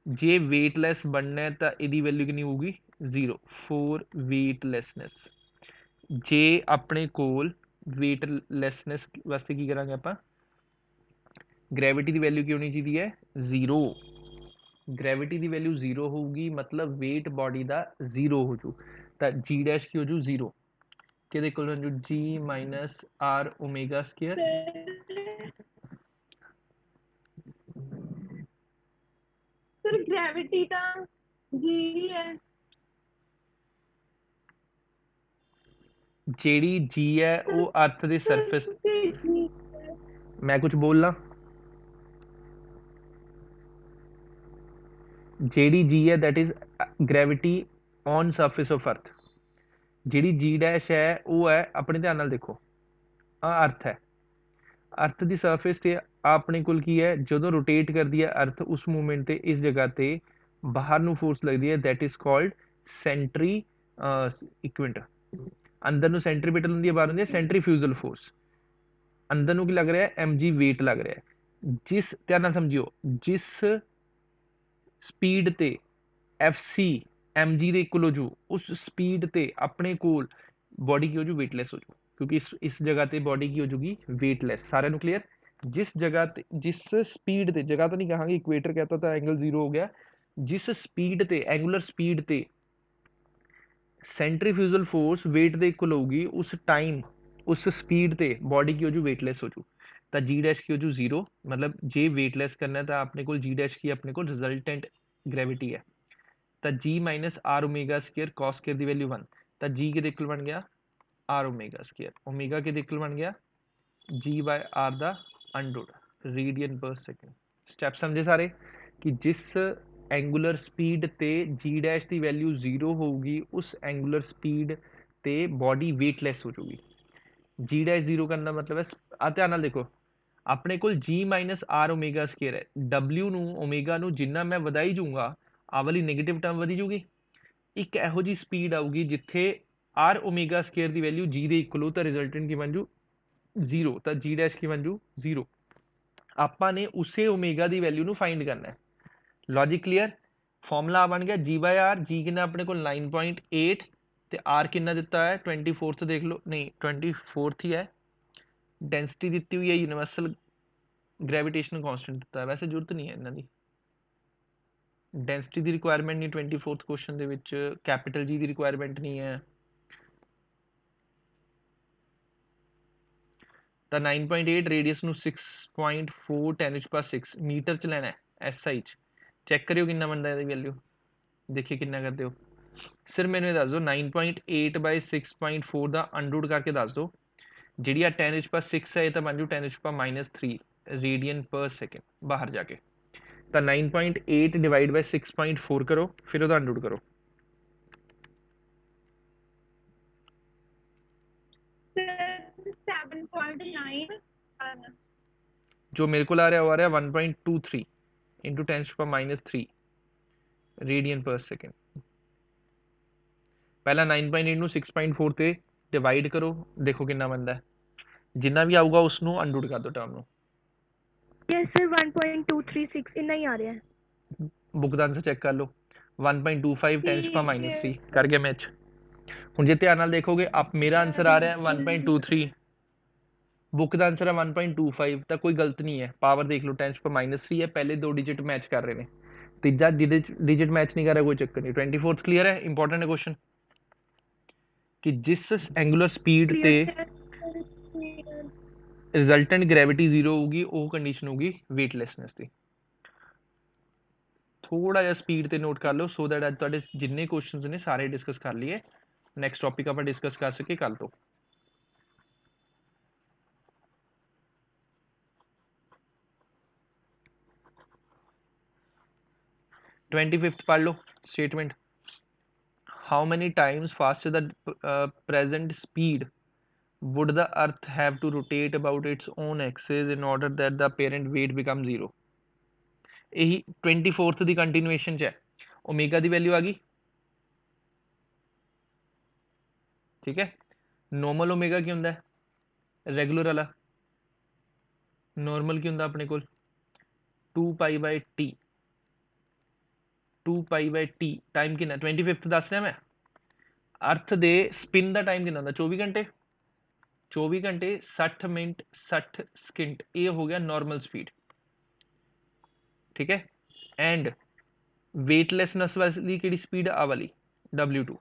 ਜੇ ਵੇਟਲੈਸ ਬਣਨਾ ਹੈ ਤਾਂ ਇਹਦੀ ਵੈਲਿਊ ਕਿੰਨੀ ਹੋਊਗੀ? 0 ਫੋਰ ਵੇਟਲੈਸਨੈਸ। ਜੇ ਆਪਣੇ ਕੋਲ ਵੇਟਲੈਸਨੈਸ ਵਾਸਤੇ ਕੀ ਕਰਾਂਗੇ ਆਪਾਂ? ਗ੍ਰੈਵਿਟੀ ਦੀ ਵੈਲਿਊ ਕੀ ਹੋਣੀ ਚਾਹੀਦੀ ਹੈ? 0। ਗ੍ਰੈਵਿਟੀ ਦੀ ਵੈਲਿਊ 0 ਹੋਊਗੀ, ਮਤਲਬ ਵੇਟ ਬਾਡੀ ਦਾ 0 ਹੋ ਜੂ, ਤਾਂ g ਡੈਸ਼ ਕੀ ਹੋ ਜੂ? 0। ਕਿਹਦੇ ਇਕੁਅਲ ਹੋ ਜੂ? g minus R omega square. Sir gravity ਤਾਂ ਜੀ ਹੀ ਹੈ। ਜਿਹੜੀ g ਹੈ ਉਹ ਅਰਥ ਦੇ ਸਰਫੇਸ, ਜੀ ਮੈਂ ਕੁਝ ਬੋਲਣਾ? ਜਿਹੜੀ g ਹੈ that is gravity on surface of earth। ਜਿਹੜੀ g ਡੈਸ਼ ਹੈ ਉਹ ਹੈ, ਆਪਣੇ ਧਿਆਨ ਨਾਲ ਦੇਖੋ, ਆ ਅਰਥ ਹੈ, ਅਰਥ ਦੀ ਸਰਫੇਸ ਤੇ ਆਪਣੇ ਕੋਲ ਕੀ ਹੈ? ਜਦੋਂ ਰੋਟੇਟ ਕਰਦੀ ਹੈ ਅਰਥ, ਉਸ ਮੂਵਮੈਂਟ ਤੇ ਇਸ ਜਗ੍ਹਾ ਤੇ ਬਾਹਰ ਨੂੰ ਫੋਰਸ ਲੱਗਦੀ ਹੈ, that is called ਸੈਂਟਰੀ ਇਕੁਇੰਟ। ਅੰਦਰ ਨੂੰ ਸੈਂਟਰੀਪੀਟਲ ਹੁੰਦੀ ਹੈ, ਬਾਹਰ ਹੁੰਦੀ ਹੈ ਸੈਂਟਰੀਫਿਊਜ਼ਲ ਫੋਰਸ। ਅੰਦਰ ਨੂੰ ਕੀ ਲੱਗ ਰਿਹਾ ਹੈ? mg ਵੇਟ ਲੱਗ ਰਿਹਾ ਹੈ। ਜਿਸ, ਧਿਆਨ ਨਾਲ ਸਮਝਿਓ, ਜਿਸ ਸਪੀਡ ਤੇ fc mg ਦੇ ਇਕੁਅਲ ਹੋ ਜੂ, ਉਸ ਸਪੀਡ ਤੇ ਆਪਣੇ ਕੋਲ ਬੋਡੀ ਕੀ ਹੋ ਜੂ? ਵੇਟਲੈਸ ਹੋ ਜੂ, ਕਿਉਂਕਿ ਇਸ ਜਗ੍ਹਾ ਤੇ ਬੋਡੀ ਕੀ ਹੋ ਜੂਗੀ? ਵੇਟਲੈਸ। ਸਾਰਿਆਂ ਨੂੰ ਕਲੀਅਰ? ਜਿਸ ਜਗ੍ਹਾ ਤੇ, ਜਿਸ ਸਪੀਡ ਤੇ, ਜਗ੍ਹਾ ਤਾਂ ਨਹੀਂ ਕਹਾਂਗੇ, ਇਕੁਏਟਰ ਕਹਤਾ ਤਾਂ ਐਂਗਲ 0 ਹੋ ਗਿਆ। ਜਿਸ ਸਪੀਡ ਤੇ, ਐਂਗੂਲਰ ਸਪੀਡ ਤੇ ਸੈਂਟਰੀਫਿਊਜ਼ਲ ਫੋਰਸ ਵੇਟ ਦੇ ਇਕੁਅਲ ਹੋਊਗੀ, ਉਸ ਟਾਈਮ, ਉਸ ਸਪੀਡ ਤੇ ਬੋਡੀ ਕੀ ਹੋ ਜੂ? ਵੇਟਲੈਸ ਹੋ ਜੂ। ਤਾਂ g ਡੈਸ਼ ਕੀ ਹੋ ਜੂ? 0। ਮਤਲਬ ਜੇ ਵੇਟਲੈਸ ਕਰਨਾ ਤਾਂ ਆਪਣੇ ਕੋਲ g ਡੈਸ਼ ਕੀ, ਆਪਣੇ ਕੋਲ ਰਿਜ਼ਲਟੈਂਟ ਗ੍ਰੈਵਿਟੀ ਹੈ। ਤਾਂ g minus R omega square cos ਸਕੇਅਰ ਦੀ ਵੈਲਿਊ 1, ਤਾਂ g ਕਿਹਦੇ ਇਕੁਅਲ ਬਣ ਗਿਆ? R omega square. ਓਮੇਗਾ ਕਿਹਦੇ ਇਕੁਅਲ ਬਣ ਗਿਆ? g ਬਾय r ਦਾ under root, radian per second. Step ਸਮਝੇ ਸਾਰੇ? ਕਿ ਜਿਸ ਐਂਗੂਲਰ ਸਪੀਡ ਤੇ g ਡੈਸ਼ ਦੀ ਵੈਲਿਊ 0 ਹੋਊਗੀ, ਉਸ ਐਂਗੂਲਰ ਸਪੀਡ ਤੇ ਬੋਡੀ ਵੇਟਲੈਸ ਹੋ ਜਾਊਗੀ। g ਡੈਸ਼ 0 ਕਰਨ ਦਾ ਮਤਲਬ ਹੈ, ਆ ਧਿਆਨ ਨਾਲ ਦੇਖੋ, ਆਪਣੇ ਕੋਲ g minus R omega square ਹੈ, w ਨੂੰ, ਓਮੇਗਾ ਨੂੰ ਜਿੰਨਾ ਮੈਂ ਵਧਾਈ ਜਾਊਂਗਾ, ਆ ਵਾਲੀ ਨੈਗੇਟਿਵ ਟਰਮ ਵਧੀ ਜੂਗੀ। ਇੱਕ ਇਹੋ ਜੀ ਸਪੀਡ ਆਊਗੀ ਜਿੱਥੇ ਆਰ ਓਮੇਗਾ ਸਕੇਅਰ ਦੀ ਵੈਲਿਊ g ਦੇ ਇਕੁਅਲ ਹੋ, ਤਾਂ ਰਿਜ਼ਲਟੈਂਟ ਕੀ ਬਣ ਜੂ? 0। ਤਾਂ g ਡੈਸ਼ ਕੀ ਬਣ ਜੂ? 0। ਆਪਾਂ ਨੇ ਉਸੇ ਓਮੇਗਾ ਦੀ ਵੈਲਿਊ ਨੂੰ ਫਾਈਂਡ ਕਰਨਾ ਹੈ। Logic clear? ਫਾਰਮੂਲਾ ਬਣ ਗਿਆ g ਬਾय r। g ਕਿੰਨਾ ਆਪਣੇ ਕੋਲ? 9.8, ਤੇ r ਕਿੰਨਾ ਦਿੱਤਾ ਹੈ? 24th ਦੇਖ ਲਓ, ਨਹੀਂ 24th ਹੀ ਹੈ। ਡੈਂਸਿਟੀ ਦਿੱਤੀ ਹੋਈ ਹੈ, ਯੂਨੀਵਰਸਲ ਗ੍ਰੈਵਿਟੇਸ਼ਨਲ ਕਾਂਸਟੈਂਟ ਦਿੱਤਾ ਹੈ, ਵੈਸੇ ਜ਼ਰੂਰਤ ਨਹੀਂ ਹੈ ਇਹਨਾਂ ਦੀ। ਡੈਂਸਿਟੀ ਦੀ ਰਿਕੁਆਇਰਮੈਂਟ ਨਹੀਂ 24th ਕੁਐਸਚਨ ਦੇ ਵਿੱਚ, ਕੈਪੀਟਲ ਜੀ ਦੀ ਰਿਕੁਆਇਰਮੈਂਟ ਨਹੀਂ ਹੈ। ਤਾਂ 9.8 ਰੇਡੀਅਸ ਨੂੰ 6.4 10⁶ ਮੀਟਰ ਚ ਲੈਣਾ ਹੈ, SI ਚ। ਚੈੱਕ ਕਰਿਓ ਕਿੰਨਾ ਬਣਦਾ ਇਹਦੀ ਵੈਲਿਊ, ਦੇਖਿਓ ਕਿੰਨਾ ਕਰਦੇ ਹੋ। ਸਿਰ ਮੈਨੂੰ ਇਹ ਦੱਸ ਦਿਓ 9.8 ਬਾਈ 6.4 ਦਾ ਅੰਡਰਰੂਟ ਕਰਕੇ ਦੱਸ ਦਿਓ। ਜਿਹੜੀ ਆ 10⁶ ਹੈ, ਇਹ ਤਾਂ ਬਣ ਜੂ 10⁻³ ਰੇਡੀਅਨ ਪਰ ਸੈਕਿੰਡ ਬਾਹਰ ਜਾ ਕੇ। ਤਾਂ 9.8 ਡਿਵਾਈਡ ਬਾਈ 6.4 ਕਰੋ, ਫਿਰ ਉਹਦਾ ਅੰਡਰਰੂਟ ਕਰੋ। ਸਰ 7.9 ਜੋ ਮੇਰੇ ਕੋਲ ਆ ਰਿਹਾ ਉਹ ਆ ਰਿਹਾ 1.23 ਇੰਟੂ 10⁻³ ਰੇਡੀਅਨ ਪਰ ਸੈਕਿੰਡ। ਪਹਿਲਾਂ 9.8 ਨੂੰ 6.4 ਤੇ ਡਿਵਾਈਡ ਕਰੋ, ਦੇਖੋ ਕਿੰਨਾ ਬਣਦਾ ਹੈ। ਜਿੰਨਾ ਵੀ ਆਊਗਾ ਉਸ ਨੂੰ ਅੰਡਰਰੂਟ ਕਰ ਦਿਓ ਟਰਮ ਨੂੰ। यस सर 1.236 इतना ही आ रहा है। बुक ਦਾ ਆਨਸਰ ਚੈੱਕ ਕਰ ਲਓ 1.25 10 ठीक - है 3 ਕਰ ਗਿਆ ਮੈਚ। ਹੁਣ ਜੇ ਧਿਆਨ ਨਾਲ ਦੇਖੋਗੇ ਆਪ ਮੇਰਾ ਆਨਸਰ ਆ ਰਿਹਾ ਹੈ 1.23, बुक का आंसर है 1.25, ਤਾਂ ਕੋਈ ਗਲਤ ਨਹੀਂ ਹੈ। ਪਾਵਰ ਦੇਖ ਲਓ 10 पर -3 ਹੈ, ਪਹਿਲੇ ਦੋ ਡਿਜਿਟ ਮੈਚ ਕਰ ਰਹੇ ਨੇ, ਤੀਜਾ ਡਿਜਿਟ ਮੈਚ ਨਹੀਂ ਕਰ ਰਿਹਾ, ਕੋਈ ਚੱਕਰ ਨਹੀਂ। 24th ਕਲੀਅਰ ਹੈ। ਇੰਪੋਰਟੈਂਟ ਹੈ ਕੁਐਸਚਨ ਕਿ ਜਿਸ ਐਂਗੂਲਰ ਸਪੀਡ ਤੇ clear sir. Resultant gravity zero ਹੋਊਗੀ ਉਹ ਕੰਡੀਸ਼ਨ ਹੋਊਗੀ ਵੇਟਲੈਸਨੈਸ ਦੀ। ਥੋੜਾ ਜਿਹਾ ਸਪੀਡ ਤੇ ਨੋਟ ਕਰ ਲਓ ਸੋ ਦੈਟ ਅੱਜ ਤੁਹਾਡੇ ਜਿੰਨੇ ਕੁਐਸਚਨਸ ਨੇ ਸਾਰੇ ਡਿਸਕਸ ਕਰ ਲਈਏ, ਨੈਕਸਟ ਟੌਪਿਕ ਆਪਾਂ ਡਿਸਕਸ ਕਰ ਸਕੇ ਕੱਲ ਤੋਂ। ट्वेंटी-फिफ्थ पढ़ लो statement. How many times faster the present speed would the earth have to rotate about its own axis in order that the apparent weight becomes 0? यही 24th ਦੀ ਕੰਟੀਨਿਊਏਸ਼ਨ ਚ ਹੈ। ओमेगा ਦੀ ਵੈਲਿਊ ਆ ਗਈ, ठीक है। नॉर्मल ओमेगा ਕੀ ਹੁੰਦਾ ਹੈ regular ਵਾਲਾ, ਨॉर्मल ਕੀ ਹੁੰਦਾ ਆਪਣੇ ਕੋਲ 2π/t, 2π/t टाइम कितना 25th दस रहा मैं। अर्थ दे स्पिन का टाइम कितना 24 घंटे, 24 घंटे 60 मिनट 60 सकिंट, ये हो गया नॉर्मल स्पीड, ठीक है। एंड वेटलैसनेस वाली कि स्पीड आ वाली W2,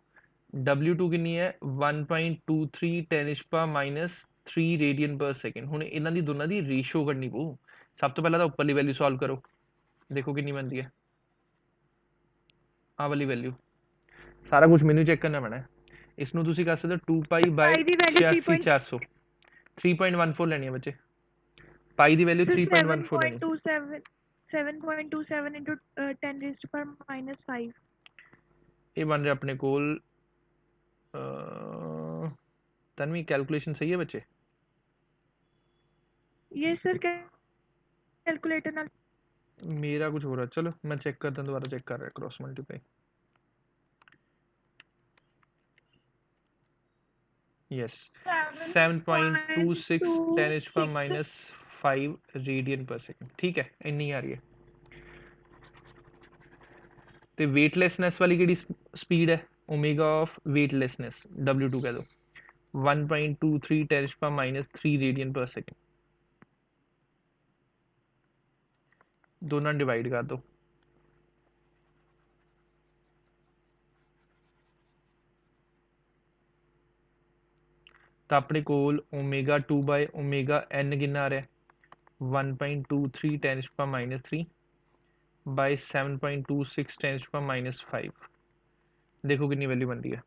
W2 कितनी है 1.23 10⁻³ रेडियन पर सेकेंड। हुण इन्हां दी दोनों की रेशो करनी पऊ। सब तो पहला तो उपरली वैल्यू सॉल्व करो, देखो कितनी बनती है आ वाली वैल्यू। सारा कुछ मैनू चेक करना पैना है। इसनों तुसी कर सकते हो 2π/86,400, 3.14 लेनी है बच्चे। पाई दी वैल्यू सर 3.14 लेनी। 7.27 into 10⁻⁻5। ये बन रहा अपने कोल तन्वी कैलकुलेशन सही है बच्चे? यस सर कैलकुलेटर नाल मेरा कुछ हो रहा है, चलो मैं चेक करता हूँ, दोबारा चेक कर रहा है क्रॉस मल्टीप्लाई। यस 7.26 10⁻⁵ रेडियन पर सेकेंड, ठीक है इन्नी आ रही है। तो वेटलैसनेस वाली कि स्पीड है ओमेगा ऑफ वेटलैसनेस W2 कह दो 1.23 10⁻³ रेडियन पर सेकेंड, दोनों डिवाइड कर दो। तो अपने कोल ω2/ω_n कितना आ रहा है 1.23 10⁻³ बाय 7.26 10⁻⁵। देखो कितनी वैल्यू बनती है।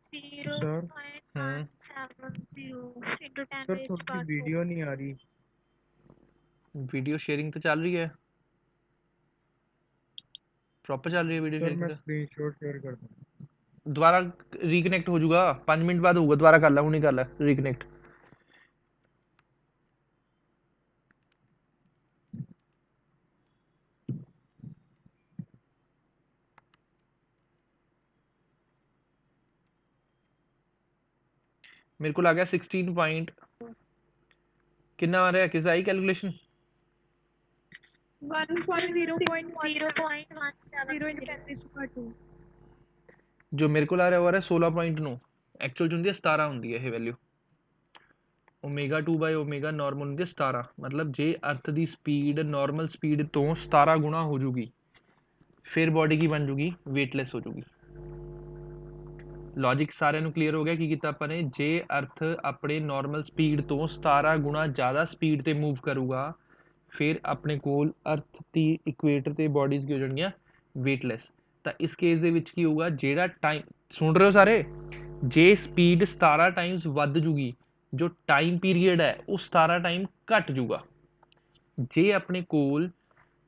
Sir 0.170 into 10 sir raised to थोड़ी power 4। वीडियो नहीं आ रही। वीडियो शेयरिंग तो चल रही है, प्रॉपर चल रही है वीडियो सर शेयरिंग मैं तो। स्क्रीनशॉट शेयर कर दूँ। दोबारा रिकनेक्ट हो जाऊगा 5 मिनट बाद होगा, दोबारा कर ला, हूँ नहीं कर ला रिकनेक्ट। मेरे को आ गया 16 पॉइंट कितना आ रहा है, किस आई कैलकुलेशन 1.0.10 into 10⁻²। जो मेरे को आ रहा है वो आ रहा है 16.9, एक्चुअल जो होंगी 17 होंगी है ये वैल्यू। ω2/ω नॉर्मल होंगी 17, मतलब जे अर्थ की स्पीड नॉर्मल स्पीड तो 17 गुणा हो जूगी फिर बॉडी की बन जूगी वेटलैस हो जूगी। लॉजिक सारे क्लीयर हो गया कि कितना अपने जे अर्थ अपने नॉर्मल स्पीड तो 17 गुणा ज़्यादा स्पीड ते मूव करूगा फिर अपने कोल अर्थ की इक्वेटर ते बॉडीज़ की हो जाएगी वेटलैस। तो इस केस दे विच की होगा जेड़ा टाइम सुन रहे हो सारे, जे स्पीड 17 टाइम्स वध जूगी जो टाइम पीरीयड है वो 17 टाइम घट जूगा। जे अपने कोल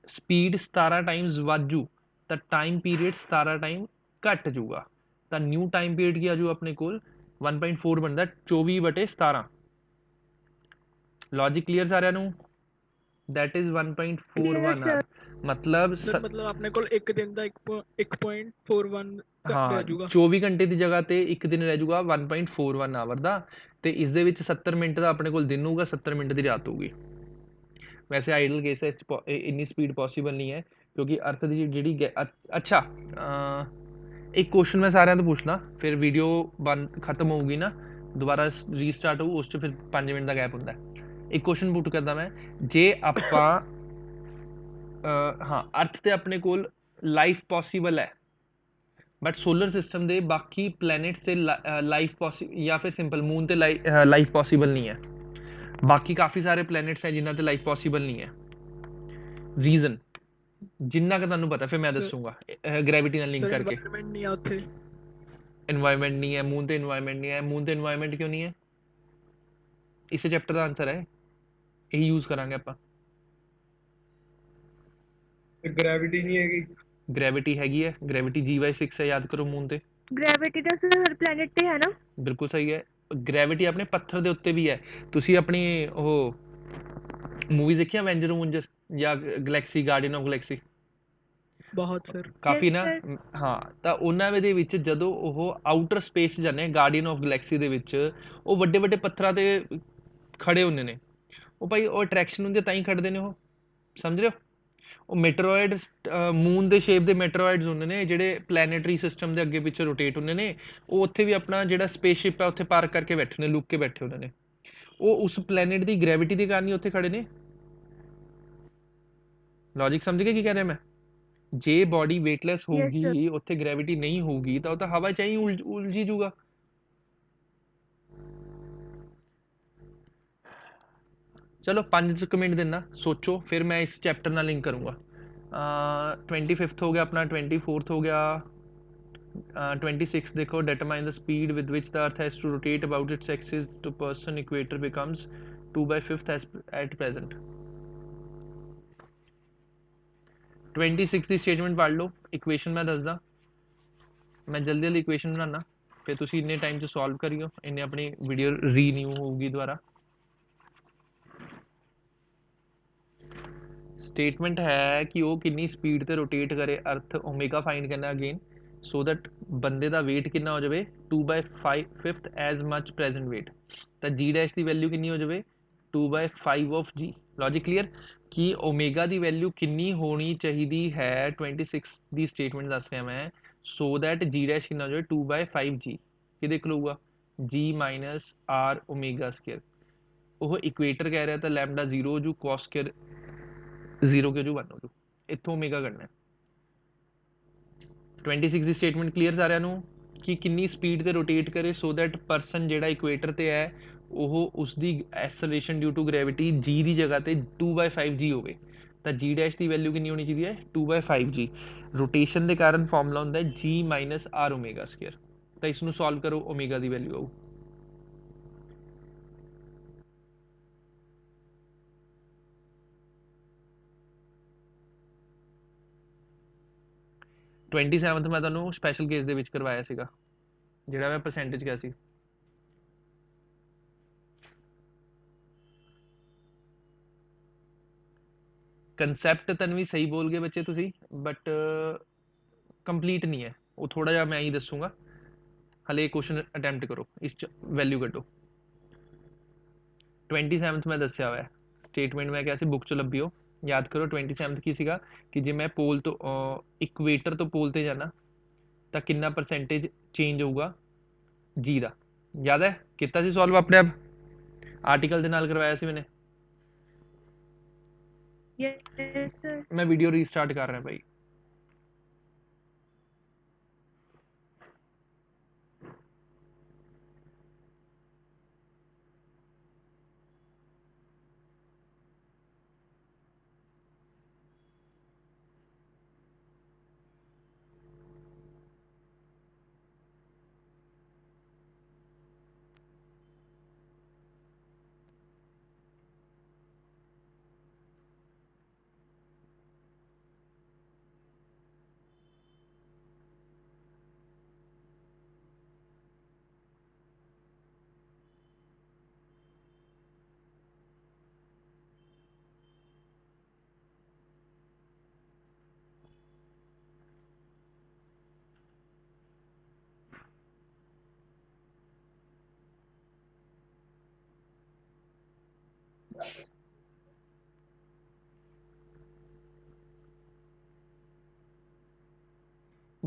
स्पीड 17 टाइम्स वध जू तो टाइम पीरीयड 17 टाइम घट जूगा। तो न्यू टाइम पीरियड की आ जाऊ अपने कोल 1.4 बनता 24/17। लॉजिक क्लियर सारे नू, दैट इज 1.41 Clear, आवर। sir. मतलब ਸਰ ਮਤਲਬ ਆਪਣੇ ਕੋਲ ਇੱਕ ਦਿਨ ਦਾ 1.41 ਹਾਂ ਰਹਿ ਜਾਊਗਾ 24 ਘੰਟੇ ਦੀ ਜਗ੍ਹਾ ਤੇ ਇੱਕ ਦਿਨ ਰਹਿ ਜਾਊਗਾ 1.41 ਆਵਰ ਦਾ, ਤੇ ਇਸ ਦੇ ਵਿੱਚ 70 ਮਿੰਟ ਦਾ ਆਪਣੇ ਕੋਲ ਦਿਨ ਹੋਊਗਾ, 70 ਮਿੰਟ ਦੀ ਰਾਤ ਹੋਊਗੀ। ਵੈਸੇ ਆਈਡਲ ਕੇਸ ਹੈ ਇੰਨੀ ਸਪੀਡ ਪੋਸੀਬਲ ਨਹੀਂ ਹੈ, ਕਿਉਂਕਿ ਅਰਥ ਦੀ ਜਿਹੜੀ ਅੱਛਾ ਇੱਕ ਕੁਐਸਚਨ ਮੈਂ ਸਾਰਿਆਂ ਤੋਂ ਪੁੱਛਣਾ, ਫਿਰ ਵੀਡੀਓ ਬੰਦ ਖਤਮ ਹੋਊਗੀ ਨਾ, ਦੁਬਾਰਾ ਰੀਸਟਾਰਟ ਹੋਊ, ਉਸ 'ਚ ਫਿਰ 5 ਮਿੰਟ ਦਾ ਗੈਪ ਹੁੰਦਾ। ਇੱਕ ਕੁਐਸਚਨ ਪੁੱਟ ਕਰਦਾ ਮੈਂ, ਜੇ ਆਪਾਂ ਹਾਂ ਅਰਥ ਤੇ ਆਪਣੇ ਕੋਲ ਲਾਈਫ ਪੋਸੀਬਲ ਹੈ, ਬਟ ਸੋਲਰ ਸਿਸਟਮ ਦੇ ਬਾਕੀ ਪਲੈਨਿਟਸ ਤੇ ਲਾਈਫ ਪੋਸੀਬਲ, ਜਾਂ ਫਿਰ ਸਿੰਪਲ ਮੂਨ ਤੇ ਲਾਈਫ ਪੋਸੀਬਲ ਨਹੀਂ ਹੈ। ਬਾਕੀ ਕਾਫੀ ਸਾਰੇ ਪਲੈਨਿਟਸ ਹੈ ਜਿਨ੍ਹਾਂ ਤੇ ਲਾਈਫ ਪੋਸੀਬਲ ਨਹੀਂ ਹੈ। ਰੀਜ਼ਨ ਜਿੰਨਾ ਕਿ ਤੁਹਾਨੂੰ ਪਤਾ ਫਿਰ ਮੈਂ ਦੱਸੂਗਾ ਗ੍ਰੈਵਿਟੀ ਨਾਲ ਲਿੰਕ ਸਰ ਕਰਕੇ। এনवायरमेंट ਨਹੀਂ ਆ ਉੱਥੇ। एनवायरमेंट नहीं है मून ਤੇ एनवायरमेंट नहीं है। मून ਤੇ एनवायरमेंट क्यों नहीं है? ਇਸੇ ਚੈਪਟਰ ਦਾ ਆਨਸਰ ਹੈ, ਇਹੀ ਯੂਜ਼ ਕਰਾਂਗੇ ਆਪਾਂ। ਗ੍ਰੈਵਿਟੀ ਨਹੀਂ ਹੈਗੀ। ਗ੍ਰੈਵਿਟੀ ਹੈਗੀ ਹੈ, ਗ੍ਰੈਵਿਟੀ G/6 ਹੈ, ਯਾਦ ਕਰੋ ਮੂਨ ਤੇ। ਗ੍ਰੈਵਿਟੀ ਤਾਂ ਸਰ ਹਰ ਪਲੈਨਟ ਤੇ ਹੈ ਨਾ। ਬਿਲਕੁਲ ਸਹੀ ਹੈ, ਗ੍ਰੈਵਿਟੀ ਆਪਣੇ ਪੱਥਰ ਦੇ ਉੱਤੇ ਵੀ ਹੈ। ਤੁਸੀਂ ਆਪਣੀ ਉਹ ਮੂਵੀ ਦੇਖੀ ਐਵੇਂਜਰ ਵੂੰਜਰ ਜਾਂ ਗਲੈਕਸੀ ਗਾਰਡੀਅਨ ਆਫ ਗਲੈਕਸੀ? ਬਹੁਤ ਸਰ। ਕਾਫੀ Yes, ਨਾ, sir. ਹਾਂ ਤਾਂ ਉਹਨਾਂ ਦੇ ਵਿੱਚ ਜਦੋਂ ਉਹ ਆਊਟਰ ਸਪੇਸ 'ਚ ਜਾਂਦੇ ਗਾਰਡੀਅਨ ਆਫ ਗਲੈਕਸੀ ਦੇ ਵਿੱਚ, ਉਹ ਵੱਡੇ ਵੱਡੇ ਪੱਥਰਾਂ ਤੇ ਖੜੇ ਹੁੰਦੇ ਨੇ। ਉਹ ਭਾਈ ਉਹ ਅਟਰੈਕਸ਼ਨ ਹੁੰਦੀ ਤਾਂ ਹੀ ਖੜਦੇ ਨੇ, ਉਹ ਸਮਝ ਰਹੇ ਹੋ? ਉਹ ਮੈਟਰੋਇਡ ਮੂਨ ਦੇ ਸ਼ੇਪ ਦੇ ਮੈਟਰੋਇਡਸ ਹੁੰਦੇ ਨੇ ਜਿਹੜੇ ਪਲੈਨੇਟਰੀ ਸਿਸਟਮ ਦੇ ਅੱਗੇ ਪਿੱਛੇ ਰੋਟੇਟ ਹੁੰਦੇ ਨੇ। ਉਹ ਉੱਥੇ ਵੀ ਆਪਣਾ ਜਿਹੜਾ ਸਪੇਸਸ਼ਿਪ ਹੈ ਉੱਥੇ ਪਾਰਕ ਕਰਕੇ ਬੈਠੇ ਨੇ, ਲੁੱਕ ਕੇ ਬੈਠੇ ਹੁੰਦੇ ਨੇ। ਉਹ ਉਸ ਪਲੈਨੇਟ ਦੀ ਗ੍ਰੈਵਿਟੀ ਦੇ ਕਾਰਨ ਹੀ ਉੱਥੇ ਖੜੇ ਨੇ। ਲੌਜਿਕ ਸਮਝ ਗਏ ਕੀ ਕਹਿ ਰਿਹਾ ਮੈਂ? ਜੇ ਬੋਡੀ ਵੇਟਲੈਸ Yes, sir. ਹੋਊਗੀ, ਉੱਥੇ ਗ੍ਰੈਵਿਟੀ ਨਹੀਂ ਹੋਊਗੀ, ਤਾਂ ਉਹ ਤਾਂ ਹਵਾ 'ਚ ਹੀ ਉਲਝੀ ਜੂਗਾ। ਚਲੋ 5 ਮਿੰਟ ਦਿੰਦਾ, ਸੋਚੋ, ਫਿਰ ਮੈਂ ਇਸ ਚੈਪਟਰ ਨਾਲ ਲਿੰਕ ਕਰੂੰਗਾ। 25th ਹੋ ਗਿਆ ਆਪਣਾ, 24th ਹੋ ਗਿਆ। 26 ਦੇਖੋ, determine the speed with which the earth has to rotate about its axis to person equator becomes 2/5 as at present। 26 the statement ਪੜ੍ਹ ਲਓ, ਇਕੁਏਸ਼ਨ ਮੈਂ ਦੱਸਦਾ। ਮੈਂ ਜਲਦੀ ਜਲਦੀ ਇਕੁਏਸ਼ਨ ਬਣਾਉਣਾ, ਫਿਰ ਤੁਸੀਂ ਇੰਨੇ ਟਾਈਮ 'ਚ ਸੋਲਵ ਕਰਿਓ, ਇੰਨੇ ਆਪਣੀ ਵੀਡੀਓ ਰੀਨਿਊ ਹੋਊਗੀ ਦੁਬਾਰਾ। ਸਟੇਟਮੈਂਟ ਹੈ ਕਿ ਉਹ ਕਿੰਨੀ ਸਪੀਡ ਤੇ ਰੋਟੇਟ ਕਰੇ ਅਰਥ, ਓਮੇਗਾ ਫਾਈਂਡ ਕਰਨਾ ਅਗੇਨ, ਸੋ ਦੈਟ ਬੰਦੇ ਦਾ weight ਕਿੰਨਾ ਹੋ ਜਾਵੇ 2/5 ਐਜ਼ ਮਚ ਪ੍ਰੈਜ਼ੈਂਟ weight। ਤਾਂ ਜੀ ਡੈਸ਼ ਦੀ ਵੈਲਿਊ ਕਿੰਨੀ ਹੋ ਜਾਵੇ 2/5 ਆਫ ਜੀ। Logic clear? ਕਿ ਓਮੇਗਾ ਦੀ ਵੈਲਿਊ ਕਿੰਨੀ ਹੋਣੀ ਚਾਹੀਦੀ ਹੈ, 26 ਦੀ ਸਟੇਟਮੈਂਟ ਦੱਸ ਰਿਹਾ ਮੈਂ, ਸੋ ਦੈਟ ਜੀ ਡੈਸ਼ ਕਿੰਨਾ ਹੋ ਜਾਵੇ 2/5 ਜੀ। ਕਿਹਦੇ ਕੋਲ ਜੀ ਮਾਈਨਸ ਆਰ ਓਮੇਗਾ ਸਕੇਅਰ। ਉਹ ਇਕੁਏਟਰ ਕਹਿ ਰਿਹਾ ਤਾਂ ਲੈਮਡਾ 0 ਹੋ ਜੂ, ਕੋਸ ਸਕੇਅਰ 0 ਕਿਉਂ ਜੂ 1 ਹੋ ਜੂ। ਇੱਥੋਂ ਓਮੇਗਾ ਕੱਢਣਾ। 26 ਦੀ ਸਟੇਟਮੈਂਟ ਕਲੀਅਰ ਸਾਰਿਆਂ ਨੂੰ? ਕਿ ਕਿੰਨੀ ਸਪੀਡ ਤੇ ਰੋਟੇਟ ਕਰੇ ਸੋ ਦੈਟ ਪਰਸਨ ਜਿਹੜਾ ਇਕੁਏਟਰ ਤੇ ਹੈ ਉਹ ਉਸਦੀ ਐਕਸਲਰੇਸ਼ਨ ਡਿਊ ਟੂ ਗ੍ਰੈਵਿਟੀ ਜੀ ਦੀ ਜਗ੍ਹਾ ਤੇ 2/5 ਜੀ ਹੋਵੇ। ਤਾਂ ਜੀ ਡੈਸ਼ ਦੀ ਵੈਲਿਊ ਕਿੰਨੀ ਹੋਣੀ ਚਾਹੀਦੀ ਹੈ 2/5 ਜੀ। ਰੋਟੇਸ਼ਨ ਦੇ ਕਾਰਨ ਫਾਰਮੂਲਾ ਹੁੰਦਾ ਹੈ ਜੀ ਮਾਈਨਸ ਆਰ ਓਮੇਗਾ ਸਕੇਅਰ। ਤਾਂ ਇਸ ਨੂੰ ਸੋਲਵ ਕਰੋ, ਓਮੇਗਾ ਦੀ ਵੈਲਿਊ ਆਊ 27th ਮੈਂ ਤੁਹਾਨੂੰ ਸਪੈਸ਼ਲ ਕੇਸ ਦੇ ਵਿੱਚ ਕਰਵਾਇਆ ਸੀਗਾ, ਜਿਹੜਾ ਮੈਂ ਪਰਸੈਂਟੇਜ ਕਿਹਾ ਸੀ। ਕੰਸੈਪਟ ਤਨ ਵੀ ਸਹੀ ਬੋਲ ਗਏ ਬੱਚੇ ਤੁਸੀਂ, ਬਟ ਕੰਪਲੀਟ ਨਹੀਂ ਹੈ ਉਹ, ਥੋੜਾ ਜਿਹਾ ਮੈਂ ਹੀ ਦੱਸੂਗਾ। ਹਲੇ ਕੁਐਸਚਨ ਅਟੈਂਪਟ ਕਰੋ, ਇਸ ਚ ਵੈਲਿਊ ਕੱਢੋ। 27th ਮੈਂ ਦੱਸਿਆ ਹੋਇਆ ਸਟੇਟਮੈਂਟ, ਮੈਂ ਕਿਹਾ ਸੀ ਬੁੱਕ ਚ ਲੱਭਿਓ, ਯਾਦ ਕਰੋ। 27th ਕੀ ਸੀਗਾ ਕਿ ਜੇ ਮੈਂ ਪੋਲ ਤੋਂ ਇਕੁਏਟਰ ਤੋਂ ਪੋਲ ਤੇ ਜਾਣਾ ਤਾਂ ਕਿੰਨਾ ਪਰਸੈਂਟੇਜ ਚੇਂਜ ਹੋਊਗਾ ਜੀ ਦਾ। ਯਾਦ ਹੈ? ਕੀਤਾ ਸੀ ਸੋਲਵ ਆਪਣੇ ਆਪ, ਆਰਟੀਕਲ ਦੇ ਨਾਲ ਕਰਵਾਇਆ ਸੀ ਮੈਨੇ। Yes, sir. ਮੈਂ ਵੀਡੀਓ ਰੀਸਟਾਰਟ ਕਰ ਰਿਹਾ ਭਾਈ।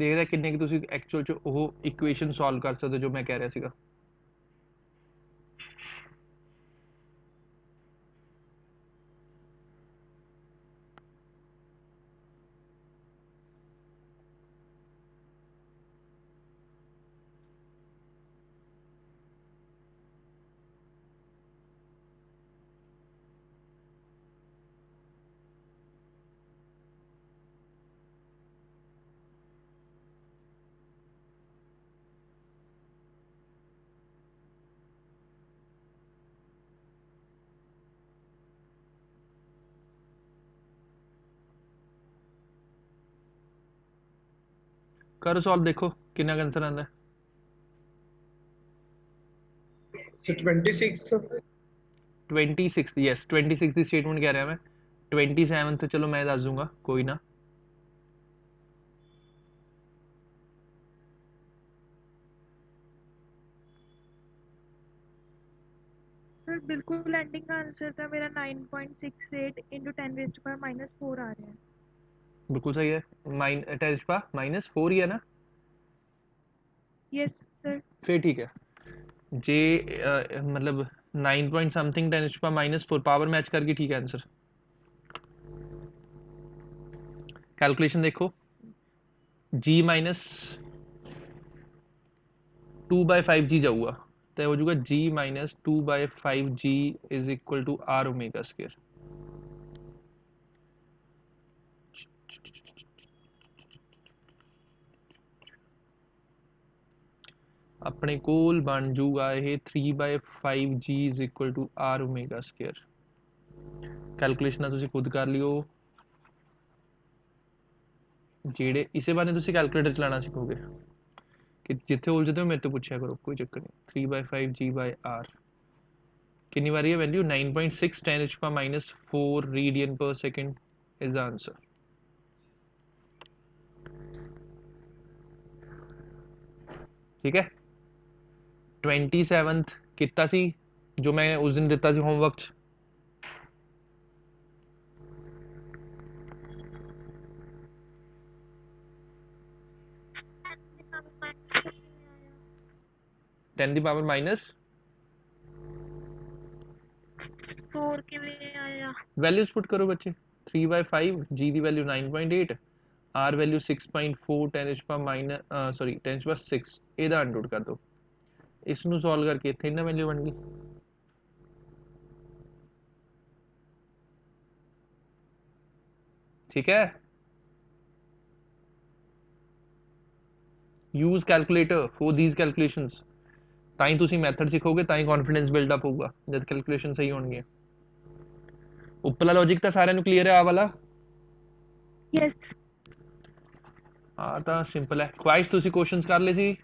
ਦੇਖ ਰਿਹਾ ਕਿੰਨੇ ਕਿ ਤੁਸੀਂ ਐਕਚੁਅਲ ਚ ਉਹ ਇਕੁਏਸ਼ਨ ਸੋਲਵ ਕਰ ਸਕਦੇ ਹੋ ਜੋ ਮੈਂ ਕਹਿ ਰਿਹਾ ਸੀਗਾ। ਕਰੋ ਸੋਲਵ, ਦੇਖੋ ਕਿੰਨਾ ਆंसर ਆਂਦਾ। So 26th 26 यस 26 ਦੀ ਸਟੇਟਮੈਂਟ ਕਹਿ ਰਿਹਾ ਮੈਂ। 27 ਚਲੋ ਮੈਂ ਦੱਸ ਦੂੰਗਾ ਕੋਈ ਨਾ। सर बिल्कुल एंडिंग का आंसर था मेरा 9.68 into 10 raised to power -4 आ रहा है। बिल्कुल सही है। -4 ही है ना? Yes sir. फिर ठीक है। जे मतलब 9 पॉइंट समथिंग 10⁻⁻4 पावर मैच करके ठीक है आंसर। कैलकुलेशन देखो, जी माइनस 2/5g जाऊगा तो हो जाऊगा g minus 2/5g is equal to r omega square. अपने कोल बन जूगा ये 3/5g is equal to r omega square. Calculation तुसी खुद कर लियो, जेड़े इसे बारे तुसी कैलकुलेटर चलाना सीखोगे कि जिथे उलझदे हो मेरे तो पूछा करो, कोई चक्कर नहीं। 3/5g/r कितनी बारी है वैल्यू? 9.6 10⁻⁻4 रेडियन पर सेकेंड इज द आंसर। ठीक है। 27 कितना सी जो मैं उस दिन दिता सी होमवर्क।10 ਦੀ ਪਾਵਰ 10⁻⁻4 ਕਿਵੇਂ ਆਇਆ? वैल्यूज पुट करो बच्चे। 3/5 जी की वैल्यू 9.8 आर वैल्यू 6.4 10⁻6 ਇਹਦਾ ਅਨਡੋਟ ਕਰ ਦੋ। ਇਸ ਨੂੰ ਸੋਲਵ ਕਰਕੇ ਇੱਥੇ ਇਹਨਾਂ ਵੈल्यू ਬਣ ਗਈ। ठीक है। Use calculator for these calculations. ताई तुसी मैथड सीखोगे ताई कॉन्फिडेंस बिल्डअप होगा जब कैलकुलेशन सही होंगे। उपला लॉजिक तो सारे क्लीयर है। आ वाला यस। हाँ तो सिंपल है। ख्वाहिश तुसी क्वेश्चंस कर ले सी?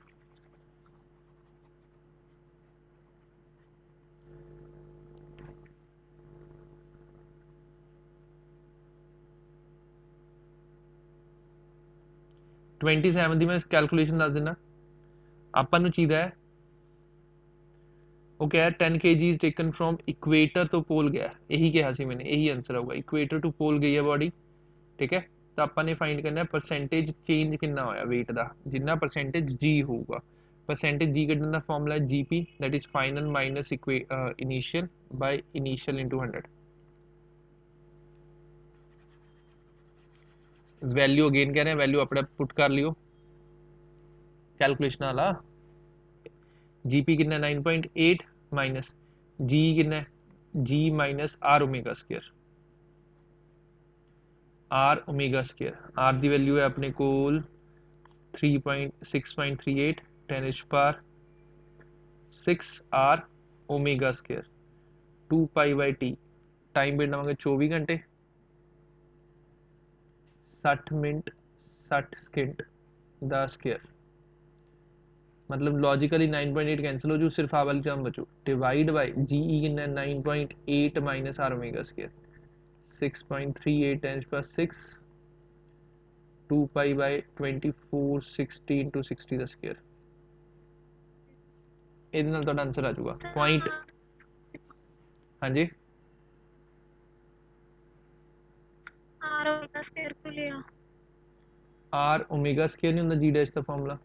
ट्वेंटी सैवन की मैं कैलकुलेशन दस दिना। ਆਪਾਂ ਨੂੰ ਚਾਹੀਦਾ ਹੈ ਉਹ ਕਿਹਾ 10 kg is taken from equator तो पोल गया। यही कहा सी मैंने, यही आंसर होगा। इक्वेटर टू पोल गई है बॉडी। ठीक है। तो ਆਪਾਂ ने फाइंड करना है परसेंटेज चेंज कितना होया वेट का, जिन्ना परसेंटेज जी होगा। परसेंटेज जी कढ़ने का फॉर्मूला है GP that is final minus initial by initial into 100। Value again कह रहे हैं, वैल्यू अपने पुट कर लियो कैलकुलेशन वाला। जीपी कितना 9.8 माइनस जी कितना g minus R omega square. R omega square R की वैल्यू है अपने कोल 6.38 10⁻6 R omega square 2π/t। Time period लवांगे 24 घंटे 60 मिनट 60 सेकंड द स्क्वायर। मतलब लॉजिकली 9.8 कैंसिल हो जू, सिर्फ आ वाली टर्म बचू। डिवाइड बाय जी ई कितना 9.8 minus R omega square 6.38 10⁻6 2π/24 60 into 60 ਦਾ ਸਕੁਅਰ। ਇਹਦੇ ਨਾਲ ਤੁਹਾਡਾ ਆਨਸਰ ਆ ਜਾਊਗਾ ਪੁਆਇੰਟ। ਹਾਂਜੀ आर ओमेगा स्क्वायर को लिया आर ओमेगा स्केयर नहीं ਹੁੰਦਾ जी डैश ਦਾ ਫਾਰਮੂਲਾ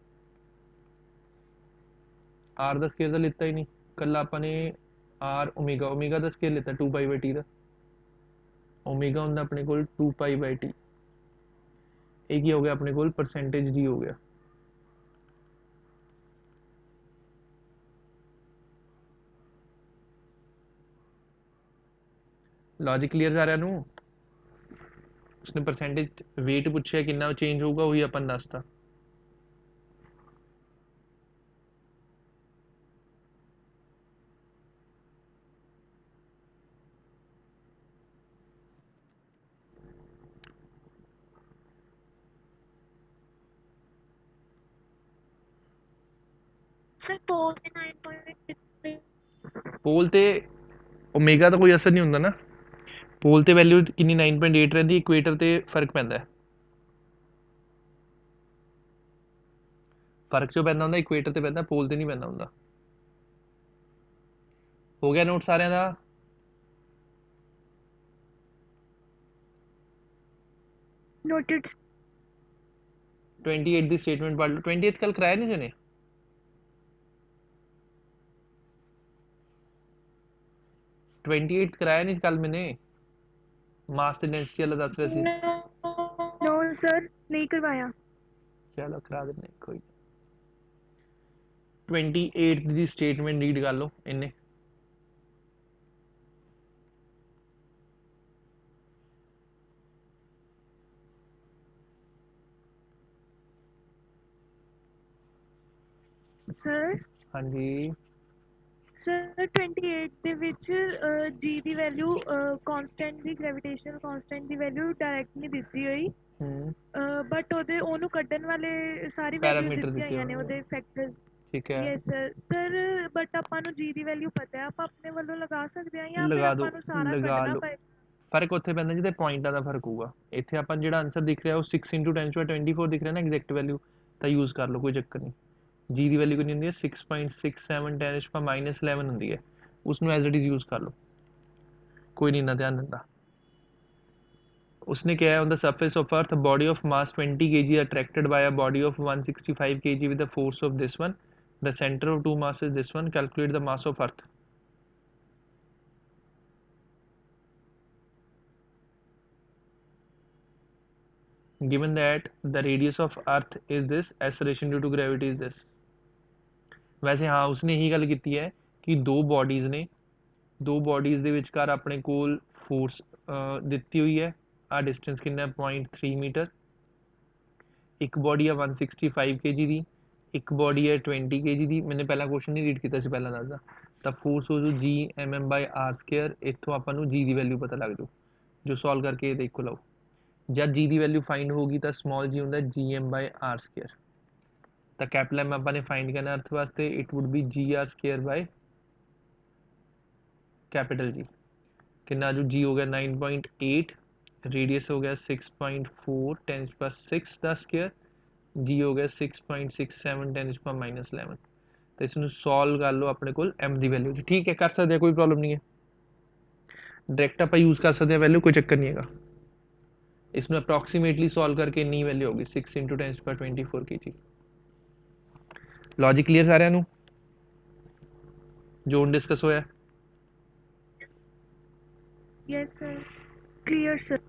आर ਦਾ स्केयर ਤਾਂ ਲਿੱਤਾ ਹੀ ਨਹੀਂ ਕੱਲਾ ਆਪਾਂ ਨੇ आर ओमेगा ਦਾ स्केयर ਲਿੱਤਾ 2 ਪਾਈ ਬਾਈ ਟੀ ਦਾ ओमेगा ਹੁੰਦਾ ਆਪਣੇ ਕੋਲ 2 ਪਾਈ ਬਾਈ ਟੀ ਇਹ ਕੀ ਹੋ ਗਿਆ ਆਪਣੇ ਕੋਲ परसेंटेज जी हो गया लॉजिक क्लियर सारिਆਂ ਨੂੰ उसने परसेंटेज वेट पूछा कितना चेंज होगा वही अपन दसता सर पोल के 9.3 पोल ते ओमेगा ਦਾ ਕੋਈ ਅਸਰ ਨਹੀਂ ਹੁੰਦਾ ਨਾ पोल ਤੇ ਵੈਲਿਊ ਕਿੰਨੀ 9.8 ਰਹਿੰਦੀ ਇਕੁਏਟਰ ਤੇ ਫਰਕ ਪੈਂਦਾ ਹੈ ਫਰਕ ਜੋ ਪੈਂਦਾ ਹੁੰਦਾ ਇਕੁਏਟਰ ਤੇ ਪੈਂਦਾ पोल ਤੇ ਨਹੀਂ ਪੈਂਦਾ ਹੁੰਦਾ ਹੋ ਗਿਆ ਨੋਟ ਸਾਰਿਆਂ ਦਾ नोटेड 28 ਦੀ ਸਟੇਟਮੈਂਟ ਪੜ੍ਹ ਲਓ 28 ਕੱਲ ਕਰਾਇਆ ਨਹੀਂ ਜਨੇ 28 कराया नहीं कल मैंने मास डेंसिटी वाला दस रहे सी नो सर नहीं करवाया चलो करा देने कोई 28 दी स्टेटमेंट रीड कर लो इन्ने सर हाँ जी ਸਰ 28 ਦੇ ਵਿੱਚ g ਦੀ ਵੈਲਿਊ ਕਾਂਸਟੈਂਟ ਦੀ ਗ੍ਰੈਵਿਟੇਸ਼ਨਲ ਕਾਂਸਟੈਂਟ ਦੀ ਵੈਲਿਊ ਡਾਇਰੈਕਟ ਨਹੀਂ ਦਿੱਤੀ ਹੋਈ ਬਟ ਉਹਨੂੰ ਕੱਢਣ ਵਾਲੇ ਸਾਰੀ ਵੈਲਿਊਜ਼ ਪੈਰਾਮੀਟਰ ਦਿੱਤੀਆਂ ਦਿੱਤੇ ਹੋਈਆਂ ਨੇ ਹੋਏ ਉਹਦੇ ਫੈਕਟਰਸ ठीक है ਯੈਸ ਸਰ ਬਟ ਆਪਾਂ ਨੂੰ g ਦੀ ਵੈਲਿਊ ਪਤਾ ਹੈ ਆਪਾਂ ਆਪਣੇ ਵੱਲੋਂ ਲਗਾ ਸਕਦੇ ਹਾਂ ਜਾਂ ਫਿਰ लगा दो ਆਪਾਂ ਨੂੰ ਸਾਰਾ लगा ਕੱਢਣਾ लो ਪਏ फर्क उत्थे पैंदा जिहदे पॉइंटां दा फर्क होगा इत्थे अपन जिहड़ा आंसर दिख रहा है वो 6 × 10⁻24 दिख रहा है ना एग्जैक्ट वैल्यू तो यूज़ कर लो कोई चक्कर नहीं जी की वैल्यू कितनी होंदी है 6.67 10⁻11 होंदी है उसनू एज इट इज़ यूज़ कर लो कोई नहीं इन्ना ध्यान दिंदा उसने क्या है on the surface of earth body of mass 20 kg attracted by a body of 165 kg with the force of this one the centre of two mass is this one calculate the mass of earth given that the radius of earth is this acceleration due to gravity is this वैसे हाँ उसने यही गल की है कि दो bodies ने दो बॉडीज़ ਦੇ ਵਿਚਕਾਰ ਆਪਣੇ ਕੋਲ ਫੋਰਸ ਦਿੱਤੀ ਹੋਈ ਹੈ ਆ ਡਿਸਟੈਂਸ ਕਿੰਨਾ 0.3 ਮੀਟਰ ਇੱਕ ਬॉडी ਹੈ 165 kg ਦੀ ਇੱਕ ਬॉडी ਹੈ 20 kg ਦੀ मैंने ਪਹਿਲਾ ਕੁਐਸਚਨ ਨਹੀਂ ਰੀਡ ਕੀਤਾ ਸੀ ਪਹਿਲਾਂ ਦੱਸਦਾ ਤਾਂ ਫੋਰਸ ਹੋ ਜੂ g mm/r² ਇੱਥੋਂ ਆਪਾਂ ਨੂੰ g ਦੀ ਵੈਲਿਊ ਪਤਾ ਲੱਗ ਜੂ ਜੋ ਸੋਲਵ ਕਰਕੇ ਇਹ ਦੇਖੋ ਲਓ जब जी की वैल्यू फाइंड होगी तो स्मॉल जी होंगे gm/r²। तो कैपिटल एम आपने फाइंड करना अर्थ वास्ते it would be gr² by capital g कितना जो जी हो गया 9.8 रेडियस हो गया 6.4 10⁻6 का स्क्वायर जी हो गया 6.67 10⁻11 तो इसमें सॉल्व कर लो अपने को एम की वैल्यू ठीक है कर सकते हैं कोई प्रॉब्लम नहीं है डायरेक्ट आप यूज़ कर सकते हैं वैल्यू कोई चक्कर नहीं है इसमें अप्रॉक्सीमेटली सॉल्व करके इन्नी वैल्यू होगी 6 × 10⁻24 kg लॉजिक क्लियर सारे जो डिस्कस होया yes sir clear sir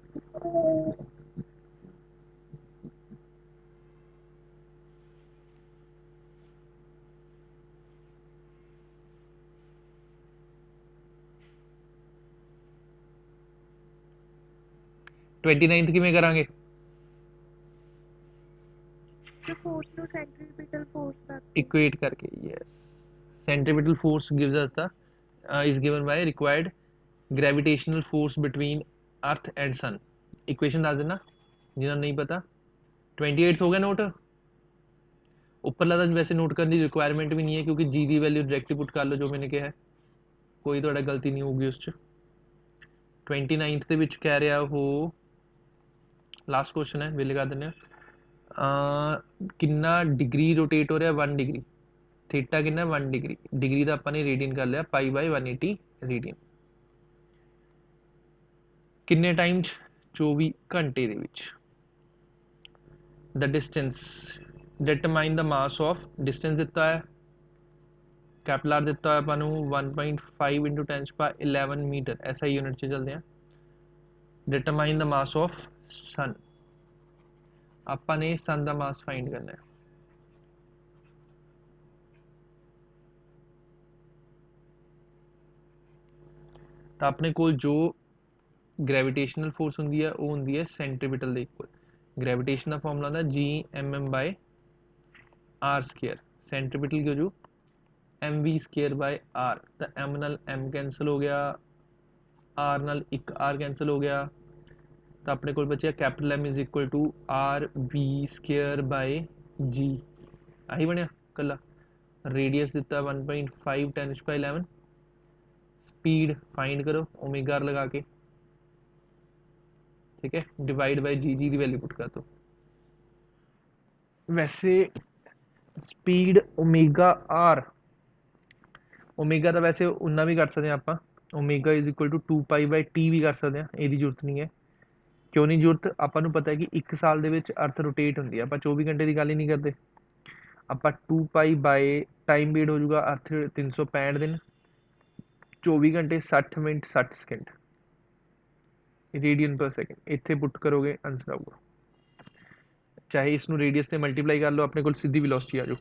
29th किवें करांगे sir force to centripetal force तक इक्वेट करके yes centripetal force gives us the is given by required gravitational force between earth and sun equation दस देना जिन्हें नहीं पता 28 हो गया नोट उपरला तो वैसे नोट करने की रिक्वायरमेंट भी नहीं है क्योंकि जी की वैल्यू डायरेक्टली पुट कर लो जो मैंने कहा है कोई थोड़ा गलती नहीं होगी उस 29th ਦੇ ਵਿੱਚ ਕਹਿ ਰਿਹਾ ਉਹ लास्ट क्वेश्चन है वे लगा देने कितना डिग्री रोटेट हो रहा है 1 डिग्री थीटा कितना 1 डिग्री डिग्री का अपने रेडियन कर लिया π/180 रेडियन किन्ने टाइम 24 घंटे ਦੇ ਵਿੱਚ the distance, determine the mass of, distance ਦਿੱਤਾ ਹੈ ਕੈਪਲਰ ਦਿੱਤਾ ਹੋਇਆ ਆਪਾਂ ਨੂੰ 1.5 × 10⁻11 मीटर, ऐसा यूनिट ਚ ਚੱਲਦੇ ਆ। डिटरमाइन द मास ऑफ सन, ਆਪਾਂ ਨੇ सन ਦਾ ਮਾਸ ਫਾइंड ਕਰਨਾ ਹੈ। ਤਾਂ ਆਪਣੇ ਕੋਲ ਜੋ ਗ੍ਰੈਵਿਟੇਸ਼ਨਲ ਫੋਰਸ ਹੁੰਦੀ ਹੈ ਉਹ ਹੁੰਦੀ ਹੈ ਸੈਂਟਰੀਪੀਟਲ ਦੇ ਇਕੁਅਲ। ਗ੍ਰੈਵਿਟੇਸ਼ਨ ਦਾ ਫਾਰਮੂਲਾ ਹੁੰਦਾ G(mm/r²। ਸੈਂਟਰੀਪੀਟਲ ਕੀ ਹੋ ਜੂ mv²/r। ਤਾਂ m ਨਾਲ m ਕੈਂਸਲ ਹੋ ਗਿਆ, r ਨਾਲ ਇੱਕ r ਕੈਂਸਲ ਹੋ ਗਿਆ, ਤਾਂ ਆਪਣੇ ਕੋਲ ਬਚਿਆ ਕੈਪੀਟਲ M = rv²/g। ਆਹੀ ਬਣਿਆ ਕੱਲਾ। ਰੇਡੀਅਸ ਦਿੱਤਾ 1.5 10⁻11। स्पीड फाइंड करो ओमेगा लगा के, ठीक है, डिवाइड बाय जी की वैल्यू पुट कर दो। वैसे स्पीड ओमेगा आर, ओमेगा तो वैसे उन्ना भी कर सकते हैं आप, ओमेगा = 2π/t भी कर सकते हैं, यदी जरूरत नहीं है। क्यों नहीं जरूरत, आपको पता है कि एक साल के अर्थ रोटेट होंगी है, आप 24 घंटे की गल ही नहीं करते। आप 2π/टाइम पीरियड हो जाऊगा अर्थ 365 दिन, 24 घंटे 60 मिनट 60 सेकंड, रेडियन पर सेकंड। इतने पुट करोगे आंसर आऊगा। चाहे इसनू रेडियस से मल्टीप्लाई कर लो, अपने को सीधी वेलोसिटी आ जाओ।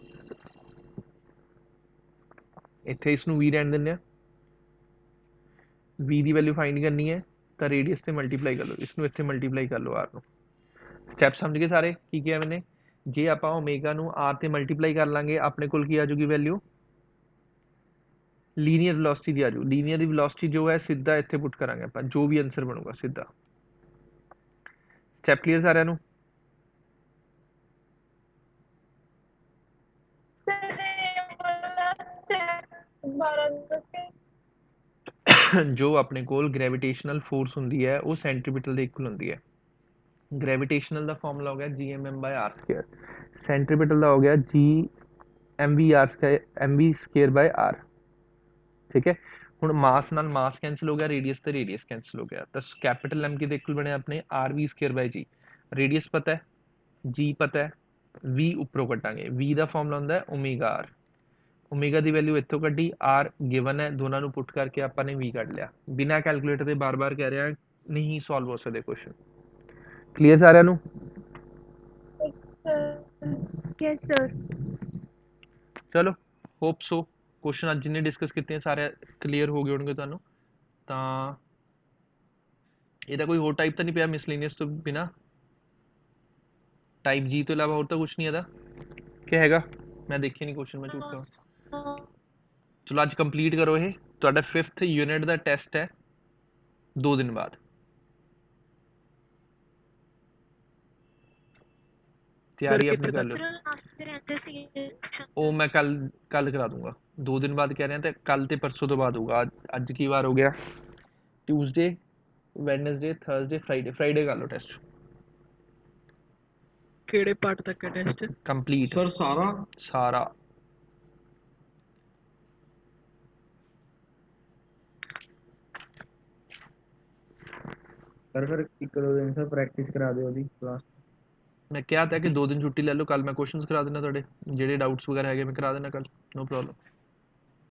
इतने इसनू v रहने देने, v की वैल्यू फाइंड करनी है तो रेडियस से मल्टीप्लाई कर लो, इसनू इतने मल्टीप्लाई कर लो r ਨੂੰ। स्टैप समझ गए सारे की किया मैंने? जे आप ओमेगा ਨੂੰ r ਤੇ मल्टीप्लाई कर लांगे अपने को की आ जाऊगी वैल्यू लीनियर वेलोसिटी दी आ जाऊ। लीनियर दी वेलोसिटी जो है सीधा इत्थे पुट करांगे आप, जो भी आंसर बनूगा सीधा। स्टेप क्लियर सारिਆਂ ਨੂੰ? जो अपने कोल ग्रेविटेशनल फोर्स होंदी है वो सेंट्रीपिटल ਦੇ ਇਕੁਅਲ ਹੁੰਦੀ है। ग्रेविटेशनल ਦਾ ਫਾਰਮੂਲਾ ਹੋ ਗਿਆ Gmm/r², सेंट्रीपिटल ਦਾ ਹੋ ਗਿਆ Gmv²/r। ठीक है, ਹੁਣ ਮਾਸ ਨਾਲ ਮਾਸ ਕੈਂਸਲ ਹੋ ਗਿਆ, ਰੇਡੀਅਸ ਤੇ ਰੇਡੀਅਸ ਕੈਂਸਲ ਹੋ ਗਿਆ, ਤਾਂ ਕੈਪੀਟਲ M ਕਿਹਦੇ ਇਕੁਅਲ ਬਣਿਆ ਆਪਣੇ rv²/g। ਰੇਡੀਅਸ ਪਤਾ ਹੈ, g ਪਤਾ ਹੈ, v ਉੱਪਰੋਂ ਕੱਟਾਂਗੇ। v ਦਾ ਫਾਰਮੂਲਾ ਹੁੰਦਾ ਹੈ ਓਮੇਗਾ r। ओमेगा की वैल्यू इतों कड्डी, r गिवन है, दोनों को पुट करके आपने v कढ़ लिया। बिना कैलकुलेटर के बार बार कह रहा नहीं सॉल्व हो सकते क्वेश्चन। क्लीयर सारिਆਂ ਨੂੰ? Yes sir. चलो होप सो क्वेश्चन ਅੱਜ जिन्ने डिस्कस किए सारे क्लीयर हो गए होंगे ਤੁਹਾਨੂੰ। ਤਾਂ ਇਹਦਾ ਕੋਈ ਹੋਰ टाइप तो नहीं पिया मिसलेनियस तो बिना? टाइप जी तो इलावा और तो कुछ नहीं ਇਹਦਾ ਕਿ ਹੈਗਾ? मैं देखिए नहीं क्वेश्चन, मैं झूठ कहां। चलो अज कंप्लीट करो ये, ਤੁਹਾਡਾ 5th यूनिट का टेस्ट है 2 दिन बाद। तैयारी अपनी कर लो। वो मैं कल करा दूंगा, 2 दिन बाद कह रहे हैं, तो कल ते परसों तो बाद होगा। अज की बार हो गया ट्यूसडे, वैडनसडे, थर्सडे, फ्राइडे कर लो टेस्ट। ਕਿਹੜੇ ਪਾर्ट तक है टेस्ट? कंप्लीट सर सारा सारा। सर फिर एक दो दिन से प्रैक्टिस करा दो ओदी क्लास। मैं क्या था कि 2 दिन छुट्टी ले लो, कल मैं क्वेश्चंस करा देना, थोड़े जेडे डाउट्स वगैरह है मैं करा देना कल, नो प्रॉब्लम।